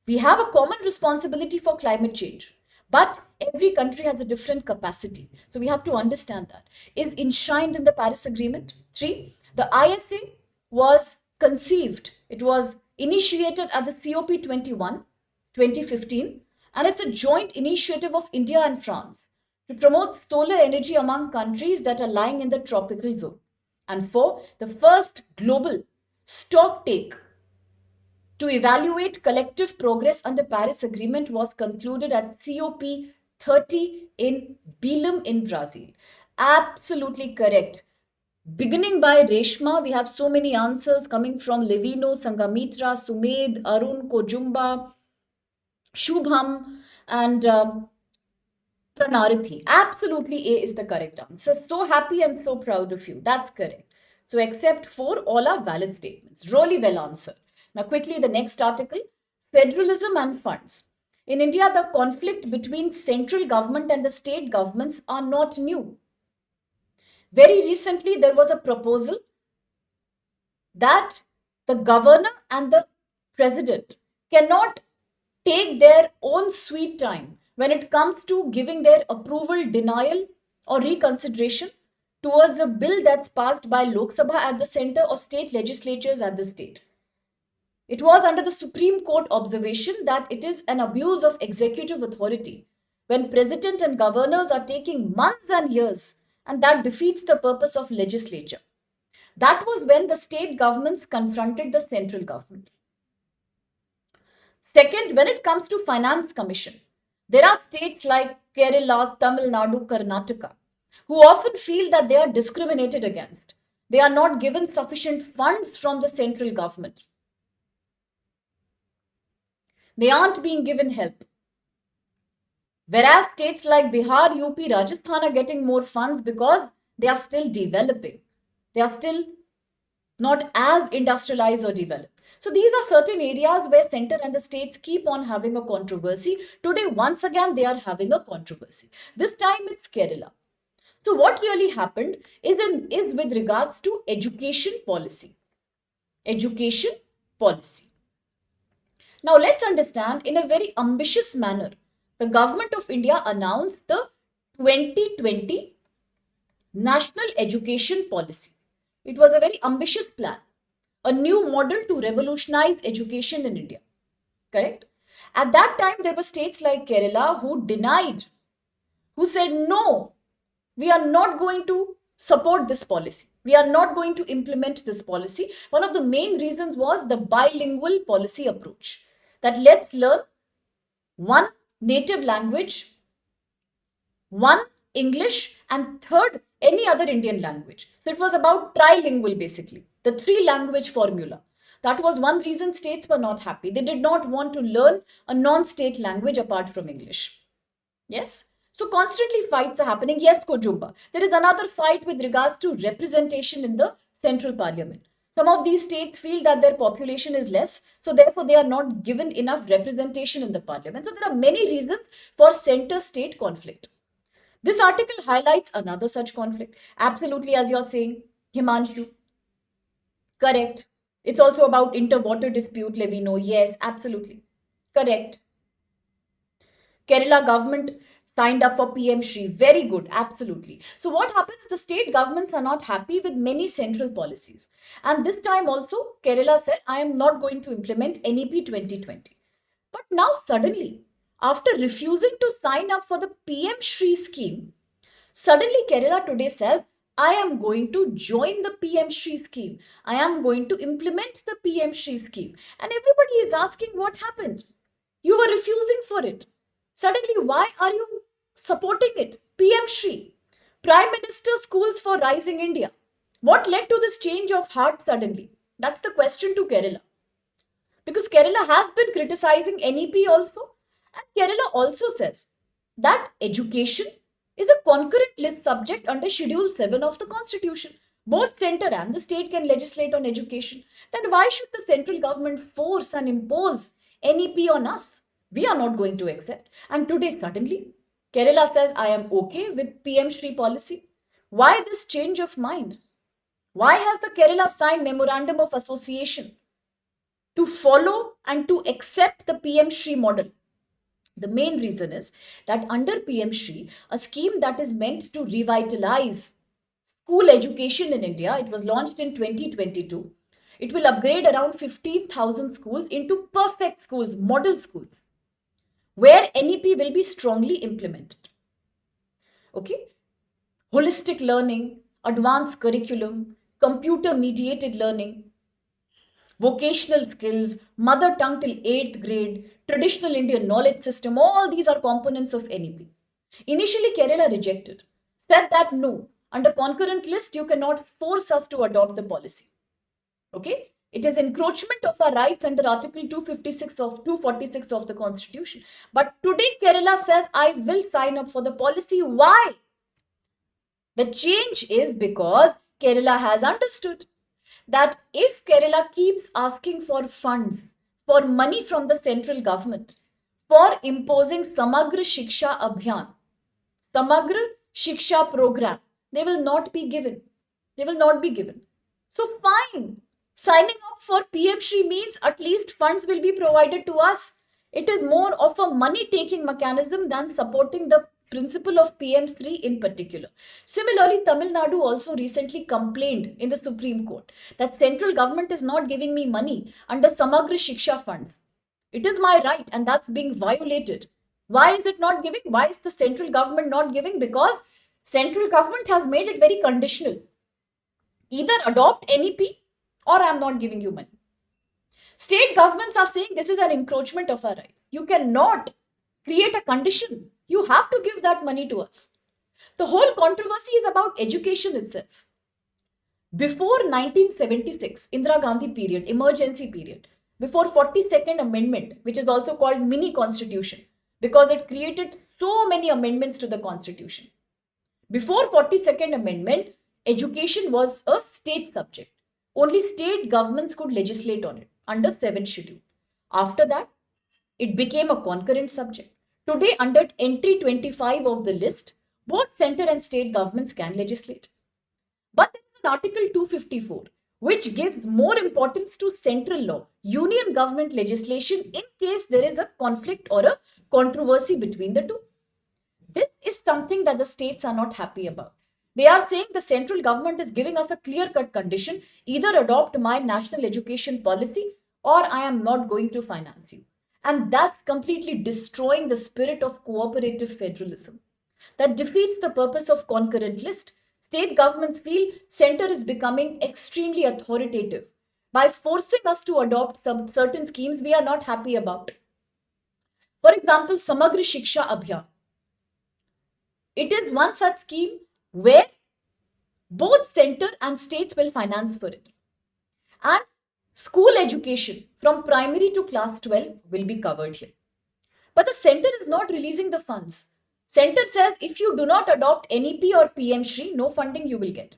we have a common responsibility for climate change, but every country has a different capacity. So we have to understand that. Is enshrined in the Paris Agreement. 3, the ISA was conceived. It was initiated at the COP21, 2015, and it's a joint initiative of India and France to promote solar energy among countries that are lying in the tropical zone. And 4, the first global stock take to evaluate collective progress under Paris Agreement was concluded at COP30 in Belém in Brazil. Absolutely correct. Beginning by Reshma, we have so many answers coming from Levino, Sangamitra, Sumed, Arun, Kojumba, Shubham, and Pranarithi. Absolutely A is the correct answer. So happy and so proud of you. That's correct. So except for all are valid statements. Really well answered. Now, quickly, the next article, Federalism and funds. In India, the conflict between central government and the state governments are not new. Very recently, there was a proposal that the governor and the president cannot take their own sweet time when it comes to giving their approval, denial, or reconsideration towards a bill that's passed by Lok Sabha at the center or state legislatures at the state. It was under the Supreme Court observation that it is an abuse of executive authority when president and governors are taking months and years, and that defeats the purpose of legislature. That was when the state governments confronted the central government. Second, when it comes to finance commission, there are states like Kerala, Tamil Nadu, Karnataka, who often feel that they are discriminated against. They are not given sufficient funds from the central government. They aren't being given help. Whereas states like Bihar, UP, Rajasthan are getting more funds because they are still developing. They are still not as industrialized or developed. So these are certain areas where center and the states keep on having a controversy. Today, once again, they are having a controversy. This time it's Kerala. So what really happened is with regards to education policy. Education policy. Now let's understand in a very ambitious manner. The government of India announced the 2020 National Education Policy. It was a very ambitious plan, a new model to revolutionize education in India. Correct? At that time, there were states like Kerala who denied, who said, no, we are not going to support this policy. We are not going to implement this policy. One of the main reasons was the bilingual policy approach, that let's learn one native language, one English, and third, any other Indian language. So it was about trilingual basically, the three language formula. That was one reason states were not happy. They did not want to learn a non-state language apart from English. Yes? So constantly fights are happening. Yes, Kojumba. There is another fight with regards to representation in the central parliament. Some of these states feel that their population is less, so therefore they are not given enough representation in the parliament. So there are many reasons for center-state conflict. This article highlights another such conflict. Absolutely, as you're saying, Himanshu. Correct. It's also about interwater dispute, Levino. Yes, absolutely. Correct. Kerala government signed up for PM Shri. Very good. Absolutely. So what happens? The state governments are not happy with many central policies. And this time also, Kerala said, I am not going to implement NEP 2020. But now suddenly, after refusing to sign up for the PM Shri scheme, suddenly Kerala today says, I am going to join the PM Shri scheme. I am going to implement the PM Shri scheme. And everybody is asking what happened. You were refusing for it. Suddenly, why are you supporting it? PM Shri, Prime Minister Schools for Rising India. What led to this change of heart suddenly? That's the question to Kerala. Because Kerala has been criticizing NEP also. And Kerala also says that education is a concurrent list subject under Schedule 7 of the Constitution. Both center and the state can legislate on education. Then why should the central government force and impose NEP on us? We are not going to accept. And today suddenly, Kerala says, I am okay with PM Shri policy. Why this change of mind? Why has the Kerala signed Memorandum of Association to follow and to accept the PM Shri model? The main reason is that under PM Shri, a scheme that is meant to revitalize school education in India, it was launched in 2022. It will upgrade around 15,000 schools into perfect schools, model schools, where NEP will be strongly implemented. Okay? Holistic learning, advanced curriculum, computer-mediated learning, vocational skills, mother tongue till 8th grade, traditional Indian knowledge system, all these are components of NEP. Initially, Kerala rejected, said that no, under concurrent list, you cannot force us to adopt the policy. Okay? It is encroachment of our rights under Article 246 of the Constitution. But today, Kerala says, I will sign up for the policy. Why? The change is because Kerala has understood that if Kerala keeps asking for funds, for money from the central government for imposing Samagra Shiksha Abhiyan, Samagra Shiksha program, they will not be given. They will not be given. So fine. Signing up for PM Shri means at least funds will be provided to us. It is more of a money taking mechanism than supporting the principle of PM Shri in particular. Similarly, Tamil Nadu also recently complained in the Supreme Court that central government is not giving me money under Samagra Shiksha funds. It is my right and that's being violated. Why is it not giving? Why is the central government not giving? Because central government has made it very conditional. Either adopt NEP or I'm not giving you money. State governments are saying this is an encroachment of our rights. You cannot create a condition. You have to give that money to us. The whole controversy is about education itself. Before 1976, Indira Gandhi period, emergency period, before 42nd Amendment, which is also called mini constitution, because it created so many amendments to the constitution. Before 42nd Amendment, education was a state subject. Only state governments could legislate on it under 7th schedule. After that, it became a concurrent subject. Today, under entry 25 of the list, both center and state governments can legislate. But there is an Article 254 which gives more importance to central law, union government legislation in case there is a conflict or a controversy between the two. This is something that the states are not happy about. They are saying the central government is giving us a clear-cut condition, either adopt my national education policy or I am not going to finance you. And that's completely destroying the spirit of cooperative federalism. That defeats the purpose of concurrent list. State governments feel center is becoming extremely authoritative by forcing us to adopt some certain schemes we are not happy about. For example, Samagra Shiksha Abhiyan. It is one such scheme where both center and states will finance for it. And school education from primary to class 12 will be covered here. But the center is not releasing the funds. Center says if you do not adopt NEP or PM Shri, no funding you will get.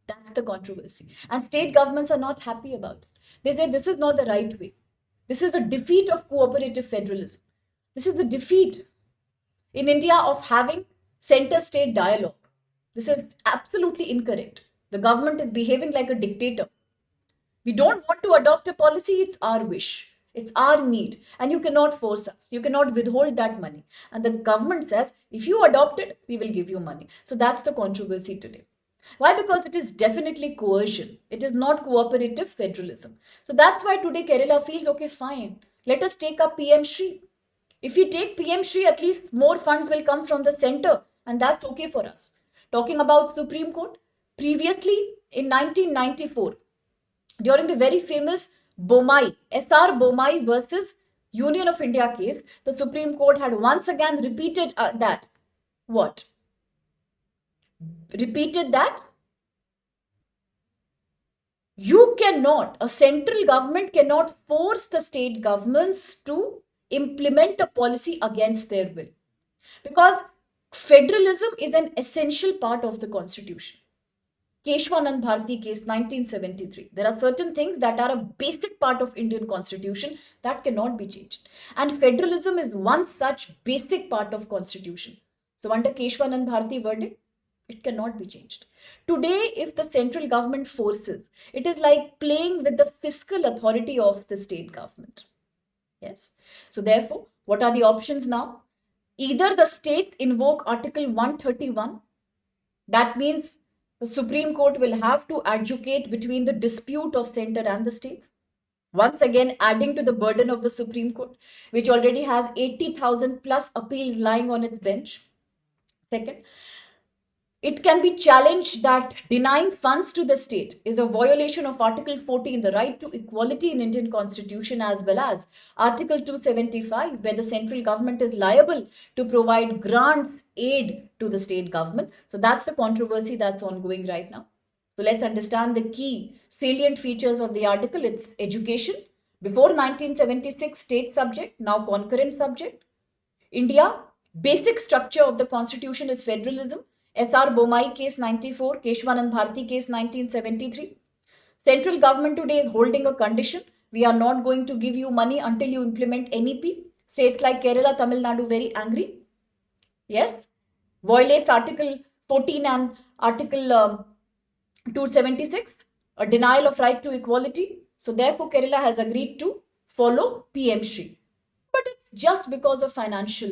That's the controversy. And state governments are not happy about it. They say this is not the right way. This is a defeat of cooperative federalism. This is the defeat in India of having center-state dialogue. This is absolutely incorrect. The government is behaving like a dictator. We don't want to adopt a policy, it's our wish. It's our need. And you cannot force us. You cannot withhold that money. And the government says, if you adopt it, we will give you money. So that's the controversy today. Why? Because it is definitely coercion. It is not cooperative federalism. So that's why today Kerala feels, okay, fine. Let us take up PM Shri. If we take PM Shri, at least more funds will come from the center. And that's okay for us. Talking about Supreme Court, previously in 1994, during the very famous Bomai, SR Bomai versus Union of India case, the Supreme Court had once again repeated that. What? Repeated that you cannot, a central government cannot force the state governments to implement a policy against their will. Because federalism is an essential part of the constitution. Keshwanand Bharti case 1973. There are certain things that are a basic part of Indian constitution that cannot be changed. And federalism is one such basic part of constitution. So under Keshwanand Bharti verdict, it cannot be changed. Today, if the central government forces, it is like playing with the fiscal authority of the state government. Yes. So therefore, what are the options now? Either the states invoke Article 131. That means the Supreme Court will have to adjudicate between the dispute of center and the states. Once again, adding to the burden of the Supreme Court, which already has 80,000 plus appeals lying on its bench. Second, it can be challenged that denying funds to the state is a violation of Article 14, the right to equality in Indian Constitution, as well as Article 275, where the central government is liable to provide grants, aid to the state government. So that's the controversy that's ongoing right now. So let's understand the key salient features of the article. It's education. Before 1976, state subject, now concurrent subject. India, basic structure of the constitution is federalism. SR Bomai case 94, Keshwanand Bharti case 1973. Central government today is holding a condition. We are not going to give you money until you implement NEP. States like Kerala, Tamil Nadu very angry. Yes, violates Article 14 and Article 276, a denial of right to equality. So therefore, Kerala has agreed to follow PM Shri. But it's just because of financial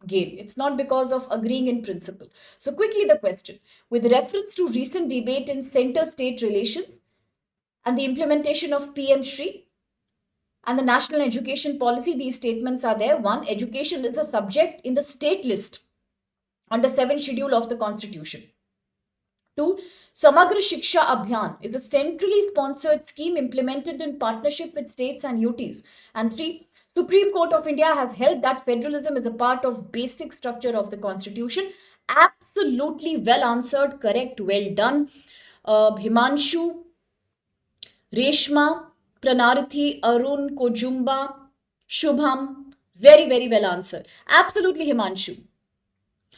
gain. It's not because of agreeing in principle. So quickly the question. With reference to recent debate in center-state relations and the implementation of PM Shri and the national education policy, these statements are there. One, education is the subject in the state list under 7th schedule of the Constitution. 2. Samagra Shiksha Abhiyan is a centrally sponsored scheme implemented in partnership with states and UTs. And 3. Supreme Court of India has held that federalism is a part of basic structure of the Constitution. Absolutely well answered, correct, well done. Himanshu, Reshma, Pranarthi, Arun, Kojumba, Shubham, very, very well answered. Absolutely, Himanshu.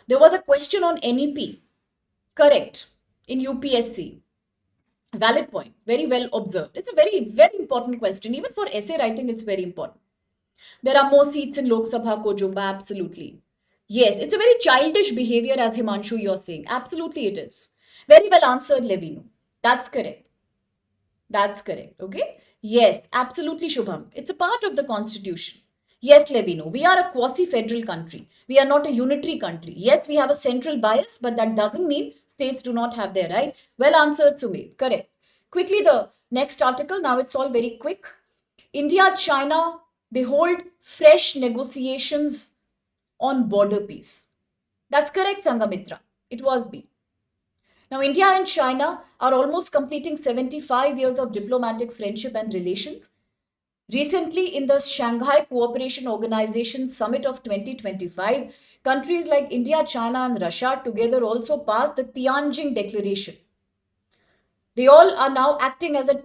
There was a question on NEP. Correct. In UPSC. Valid point. Very well observed. It's a very, very important question. Even for essay writing, it's very important. There are more seats in Lok Sabha, Kojumba. Absolutely. Yes, it's a very childish behavior, as Himanshu, you're saying. Absolutely, it is. Very well answered, Levino. That's correct. That's correct. Okay. Yes, absolutely, Shubham. It's a part of the Constitution. Yes, Levino, we are a quasi-federal country. We are not a unitary country. Yes, we have a central bias, but that doesn't mean states do not have their right. Well answered, Sumit. Correct. Quickly, the next article. Now it's all very quick. India, China, they hold fresh negotiations on border peace. That's correct, Sangamitra. It was B. Now, India and China are almost completing 75 years of diplomatic friendship and relations. Recently, in the Shanghai Cooperation Organization Summit of 2025, countries like India, China, and Russia together also passed the Tianjin Declaration. They all are now acting as a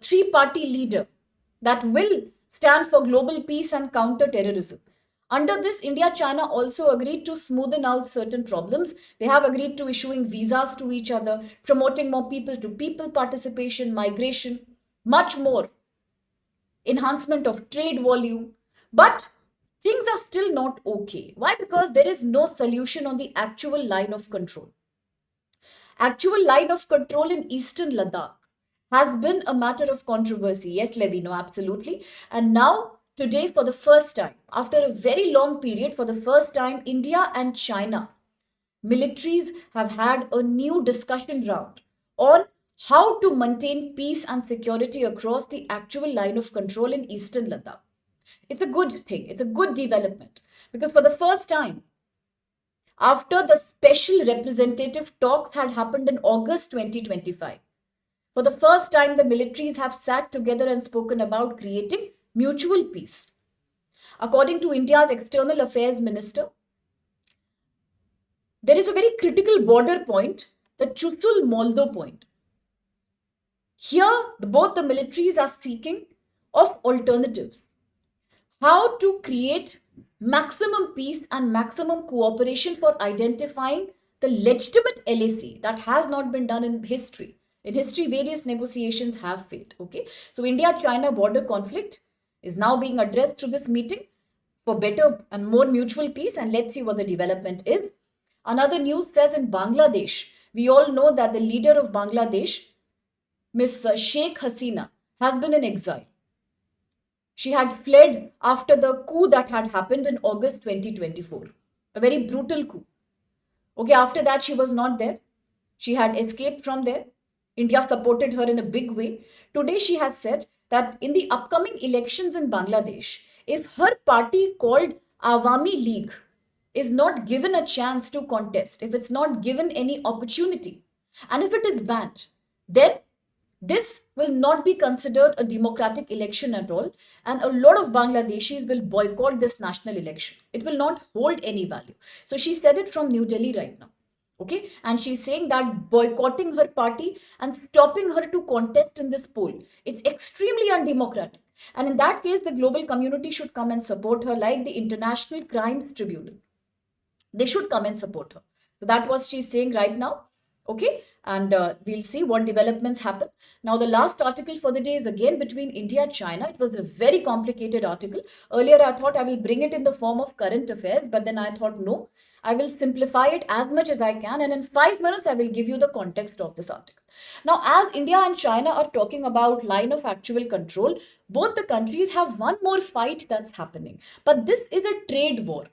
three-party leader that will stand for global peace and counter terrorism. Under this, India, China also agreed to smoothen out certain problems. They have agreed to issuing visas to each other, promoting more people-to-people participation, migration, much more, enhancement of trade volume. But things are still not okay. Why? Because there is no solution on the actual line of control. Actual line of control in eastern Ladakh has been a matter of controversy. Yes, Levino, absolutely. And now, today, for the first time, after a very long period, for the first time, India and China militaries have had a new discussion round on how to maintain peace and security across the actual line of control in eastern Ladakh. It's a good thing. It's a good development because for the first time, after the special representative talks had happened in August 2025, for the first time, the militaries have sat together and spoken about creating mutual peace. According to India's External Affairs Minister, there is a very critical border point, the Chusul-Moldo point. Here, both the militaries are seeking of alternatives. How to create maximum peace and maximum cooperation for identifying the legitimate LAC that has not been done in history. In history, various negotiations have failed. Okay, so India-China border conflict is now being addressed through this meeting for better and more mutual peace. And let's see what the development is. Another news says in Bangladesh, we all know that the leader of Bangladesh, Miss Sheikh Hasina, has been in exile. She had fled after the coup that had happened in August 2024. A very brutal coup. Okay, after that, she was not there. She had escaped from there. India supported her in a big way. Today, she has said that in the upcoming elections in Bangladesh, if her party called Awami League is not given a chance to contest, if it's not given any opportunity, and if it is banned, then this will not be considered a democratic election at all, and a lot of Bangladeshis will boycott this national election. It will not hold any value. So she said it from New Delhi right now. Okay, and she's saying that boycotting her party and stopping her to contest in this poll, it's extremely undemocratic. And in that case, the global community should come and support her, like the International Crimes Tribunal. They should come and support her. So that's what she's saying right now. Okay, and we'll see what developments happen. Now, the last article for the day is again between India and China. It was a very complicated article. Earlier, I thought I will bring it in the form of current affairs, but then I thought no, I will simplify it as much as I can, and in 5 minutes, I will give you the context of this article. Now, as India and China are talking about line of actual control, both the countries have one more fight that's happening, but this is a trade war.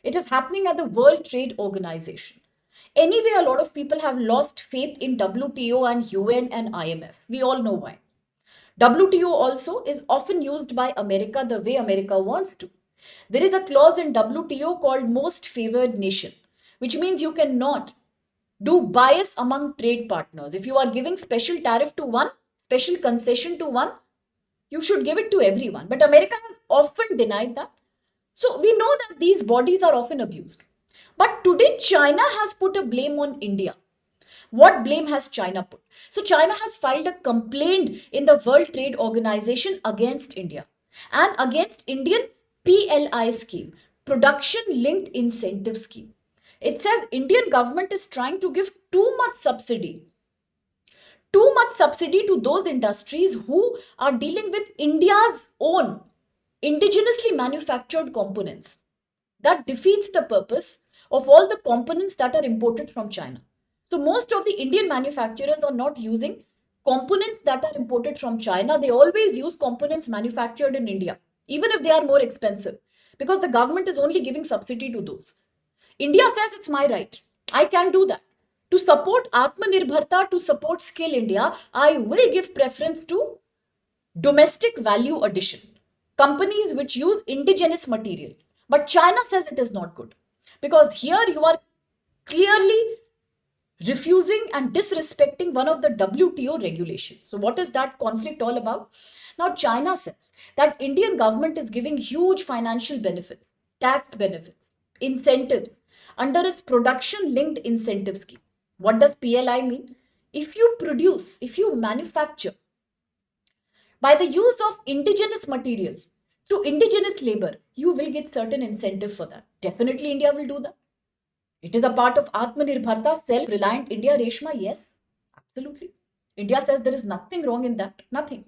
It is happening at the World Trade Organization. Anyway, a lot of people have lost faith in WTO and UN and IMF. We all know why. WTO also is often used by America the way America wants to. There is a clause in WTO called most favored nation, which means you cannot do bias among trade partners. If you are giving special tariff to one, special concession to one, you should give it to everyone. But America has often denied that. So we know that these bodies are often abused. But today, China has put a blame on India. What blame has China put? So, China has filed a complaint in the World Trade Organization against India and against Indian PLI scheme, Production Linked Incentive Scheme. It says Indian government is trying to give too much subsidy to those industries who are dealing with India's own indigenously manufactured components. That defeats the purpose of all the components that are imported from China. So most of the Indian manufacturers are not using components that are imported from China. They always use components manufactured in India, even if they are more expensive, because the government is only giving subsidy to those. India says it's my right. I can do that. To support Atmanirbharta, to support Skill India, I will give preference to domestic value addition, companies which use indigenous material. But China says it is not good, because here you are clearly refusing and disrespecting one of the WTO regulations. So what is that conflict all about? Now China says that Indian government is giving huge financial benefits, tax benefits, incentives under its production linked incentive scheme. What does PLI mean? If you manufacture by the use of indigenous materials through indigenous labor, you will get certain incentive for that. Definitely India will do that. It is a part of Atmanirbharta, self-reliant India, Reshma. Yes, absolutely. India says there is nothing wrong in that. Nothing.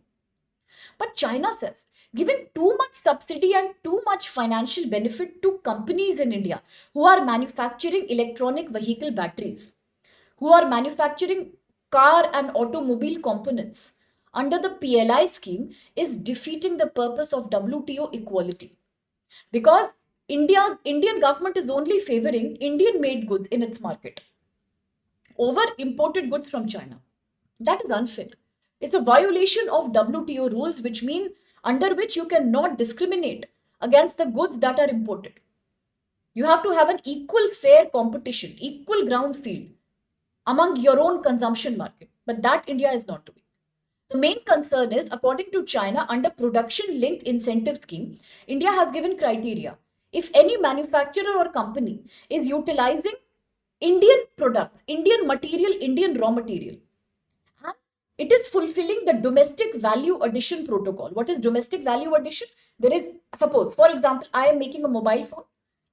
But China says giving too much subsidy and too much financial benefit to companies in India who are manufacturing electronic vehicle batteries, who are manufacturing car and automobile components under the PLI scheme is defeating the purpose of WTO equality. Because Indian government is only favoring Indian made goods in its market over imported goods from China. That is unfair. It's a violation of WTO rules, which mean under which you cannot discriminate against the goods that are imported. You have to have an equal fair competition, equal ground field among your own consumption market. But that India is not doing. The main concern is, according to China, under production linked incentive scheme, India has given criteria. If any manufacturer or company is utilizing Indian products, Indian material, Indian raw material, and it is fulfilling the domestic value addition protocol. What is domestic value addition? There is, suppose, for example, I am making a mobile phone.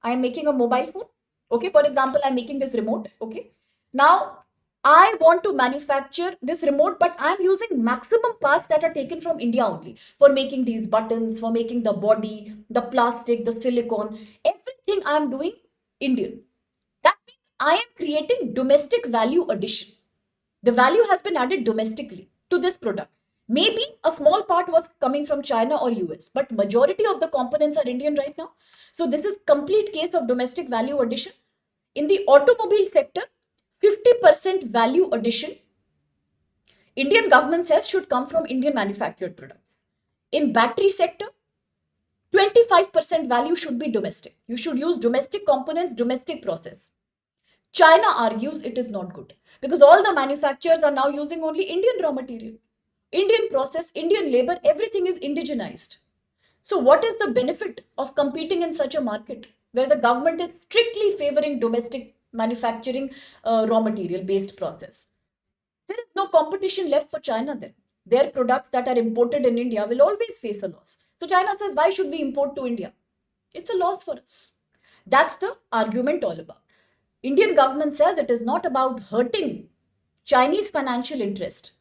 I am making a mobile phone. Okay, for example, I'm making this remote. Okay. Now, I want to manufacture this remote, but I'm using maximum parts that are taken from India only for making these buttons, for making the body, the plastic, the silicone, everything I'm doing Indian. That means I am creating domestic value addition. The value has been added domestically to this product. Maybe a small part was coming from China or US, but majority of the components are Indian right now. So this is complete case of domestic value addition. In the automobile sector, 50% value addition, Indian government says, should come from Indian manufactured products. In battery sector, 25% value should be domestic. You should use domestic components, domestic process. China argues it is not good because all the manufacturers are now using only Indian raw material, Indian process, Indian labor, everything is indigenized. So what is the benefit of competing in such a market where the government is strictly favoring domestic manufacturing raw material based process? There is no competition left for China then. Their products that are imported in India will always face a loss. So China says, why should we import to India? It's a loss for us. That's the argument all about. Indian government says it is not about hurting Chinese financial interest.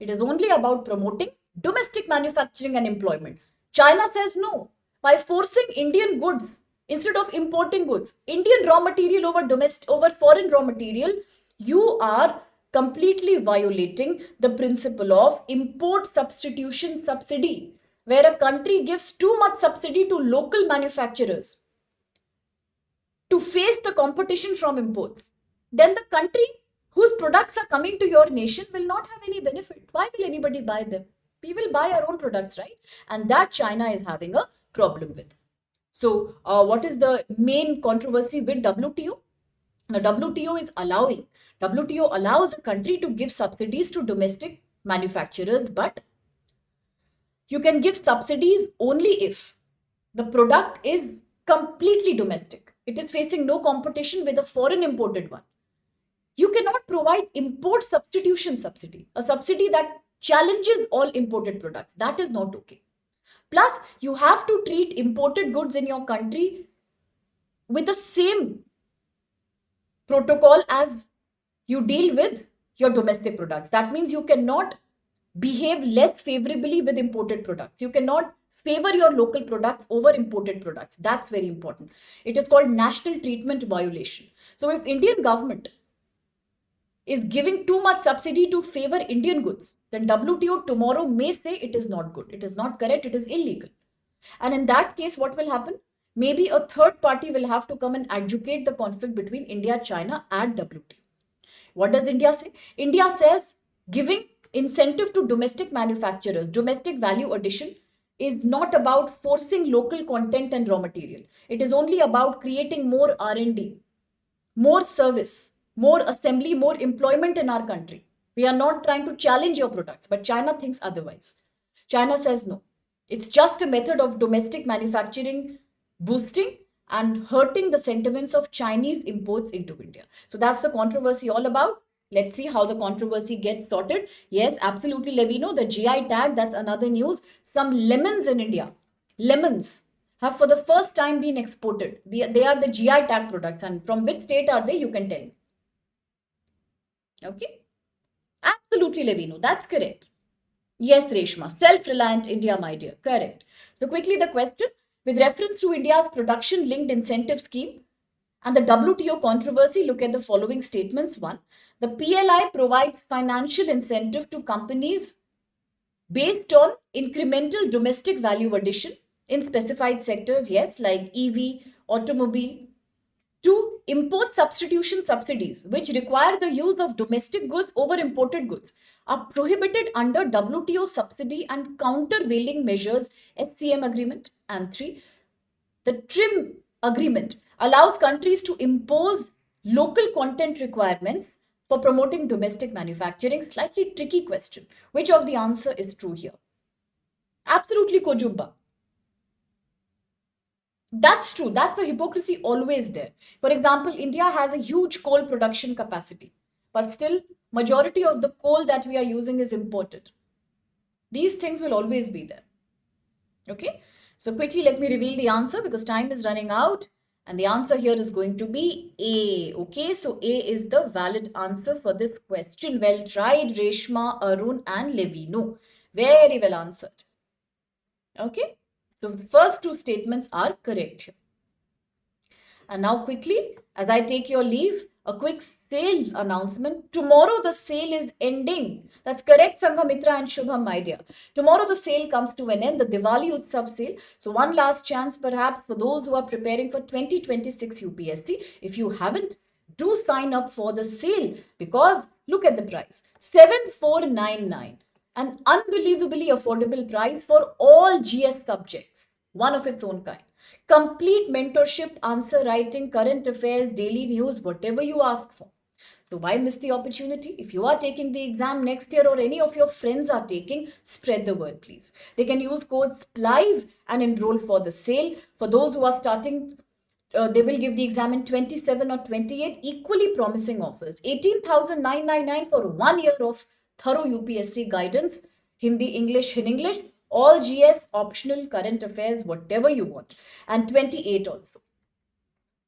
It is only about promoting domestic manufacturing and employment. China says no. By forcing Indian goods instead of importing goods, Indian raw material over foreign raw material, you are completely violating the principle of import substitution subsidy, where a country gives too much subsidy to local manufacturers to face the competition from imports. Then the country whose products are coming to your nation will not have any benefit. Why will anybody buy them? We will buy our own products, right? And that China is having a problem with. So, what is the main controversy with WTO? The WTO allows a country to give subsidies to domestic manufacturers, but you can give subsidies only if the product is completely domestic. It is facing no competition with a foreign imported one. You cannot provide import substitution subsidy, a subsidy that challenges all imported products. That is not okay. Plus, you have to treat imported goods in your country with the same protocol as you deal with your domestic products. That means you cannot behave less favorably with imported products. You cannot favor your local products over imported products. That's very important. It is called national treatment violation. So if Indian government is giving too much subsidy to favor Indian goods, then WTO tomorrow may say it is not good, it is not correct, it is illegal. And in that case, what will happen? Maybe a third party will have to come and adjudicate the conflict between India and China at WTO. What does India say? India says giving incentive to domestic manufacturers, domestic value addition, is not about forcing local content and raw material. It is only about creating more R&D, more service, more assembly, more employment in our country. We are not trying to challenge your products, but China thinks otherwise. China says no. It's just a method of domestic manufacturing boosting and hurting the sentiments of Chinese imports into India. So that's the controversy all about. Let's see how the controversy gets sorted. Yes, absolutely, Levino, the GI tag, that's another news. Some lemons in India, lemons have for the first time been exported. They are the GI tag products. And from which state are they? You can tell me. Okay. Absolutely, Levino. That's correct. Yes, Reshma. Self-reliant India, my dear. Correct. So quickly the question. With reference to India's production-linked incentive scheme and the WTO controversy, look at the following statements. 1. The PLI provides financial incentive to companies based on incremental domestic value addition in specified sectors, yes, like EV, automobile. 2. Import substitution subsidies, which require the use of domestic goods over imported goods, are prohibited under WTO subsidy and countervailing measures SCM agreement. And 3. The TRIM agreement allows countries to impose local content requirements for promoting domestic manufacturing. Slightly tricky question. Which of the answer is true here? Absolutely, Kojubba. That's true. That's a hypocrisy always there. For example, India has a huge coal production capacity, but still majority of the coal that we are using is imported. These things will always be there. Okay. So quickly let me reveal the answer because time is running out. And the answer here is going to be A. Okay. So A is the valid answer for this question. Well tried, Reshma, Arun and Levino. Very well answered. Okay. So the first two statements are correct. And now quickly, as I take your leave, a quick sales announcement. Tomorrow the sale is ending. That's correct, Sangamitra and Shubham, my dear. Tomorrow the sale comes to an end, the Diwali Utsav sale. So one last chance perhaps for those who are preparing for 2026 UPSC. If you haven't, do sign up for the sale because look at the price. 7499. An unbelievably affordable price for all GS subjects, one of its own kind. Complete mentorship, answer writing, current affairs, daily news, whatever you ask for. So why miss the opportunity? If you are taking the exam next year or any of your friends are taking, spread the word, please. They can use code SPLIVE and enroll for the sale. For those who are starting, they will give the exam in 27 or 28, equally promising offers. 18,999 for 1 year of thorough UPSC guidance, Hindi, English, in English, all GS, optional, current affairs, whatever you want, and 28 also.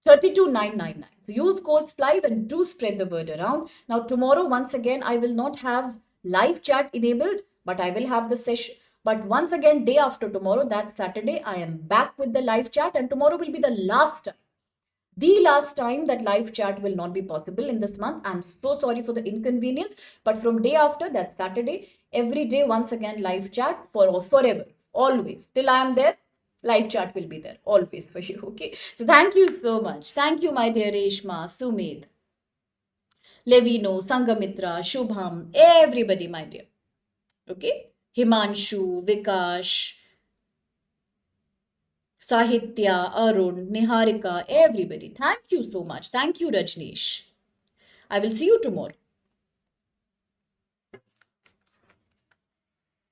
32,999. So use codes FLIVE and do spread the word around. Now tomorrow, once again, I will not have live chat enabled, but I will have the session. But once again, day after tomorrow, that's Saturday, I am back with the live chat, and tomorrow will be the last time that live chat will not be possible in this month. I'm so sorry for the inconvenience, but from day after, that's Saturday, every day, once again, live chat for forever, always. Till I am there, live chat will be there always for you. Okay. So thank you so much. Thank you, my dear Reshma, Sumit, Levino, Sangamitra, Shubham, everybody, my dear. Okay. Himanshu, Vikash, Sahitya, Arun, Niharika, everybody. Thank you so much. Thank you, Rajneesh. I will see you tomorrow.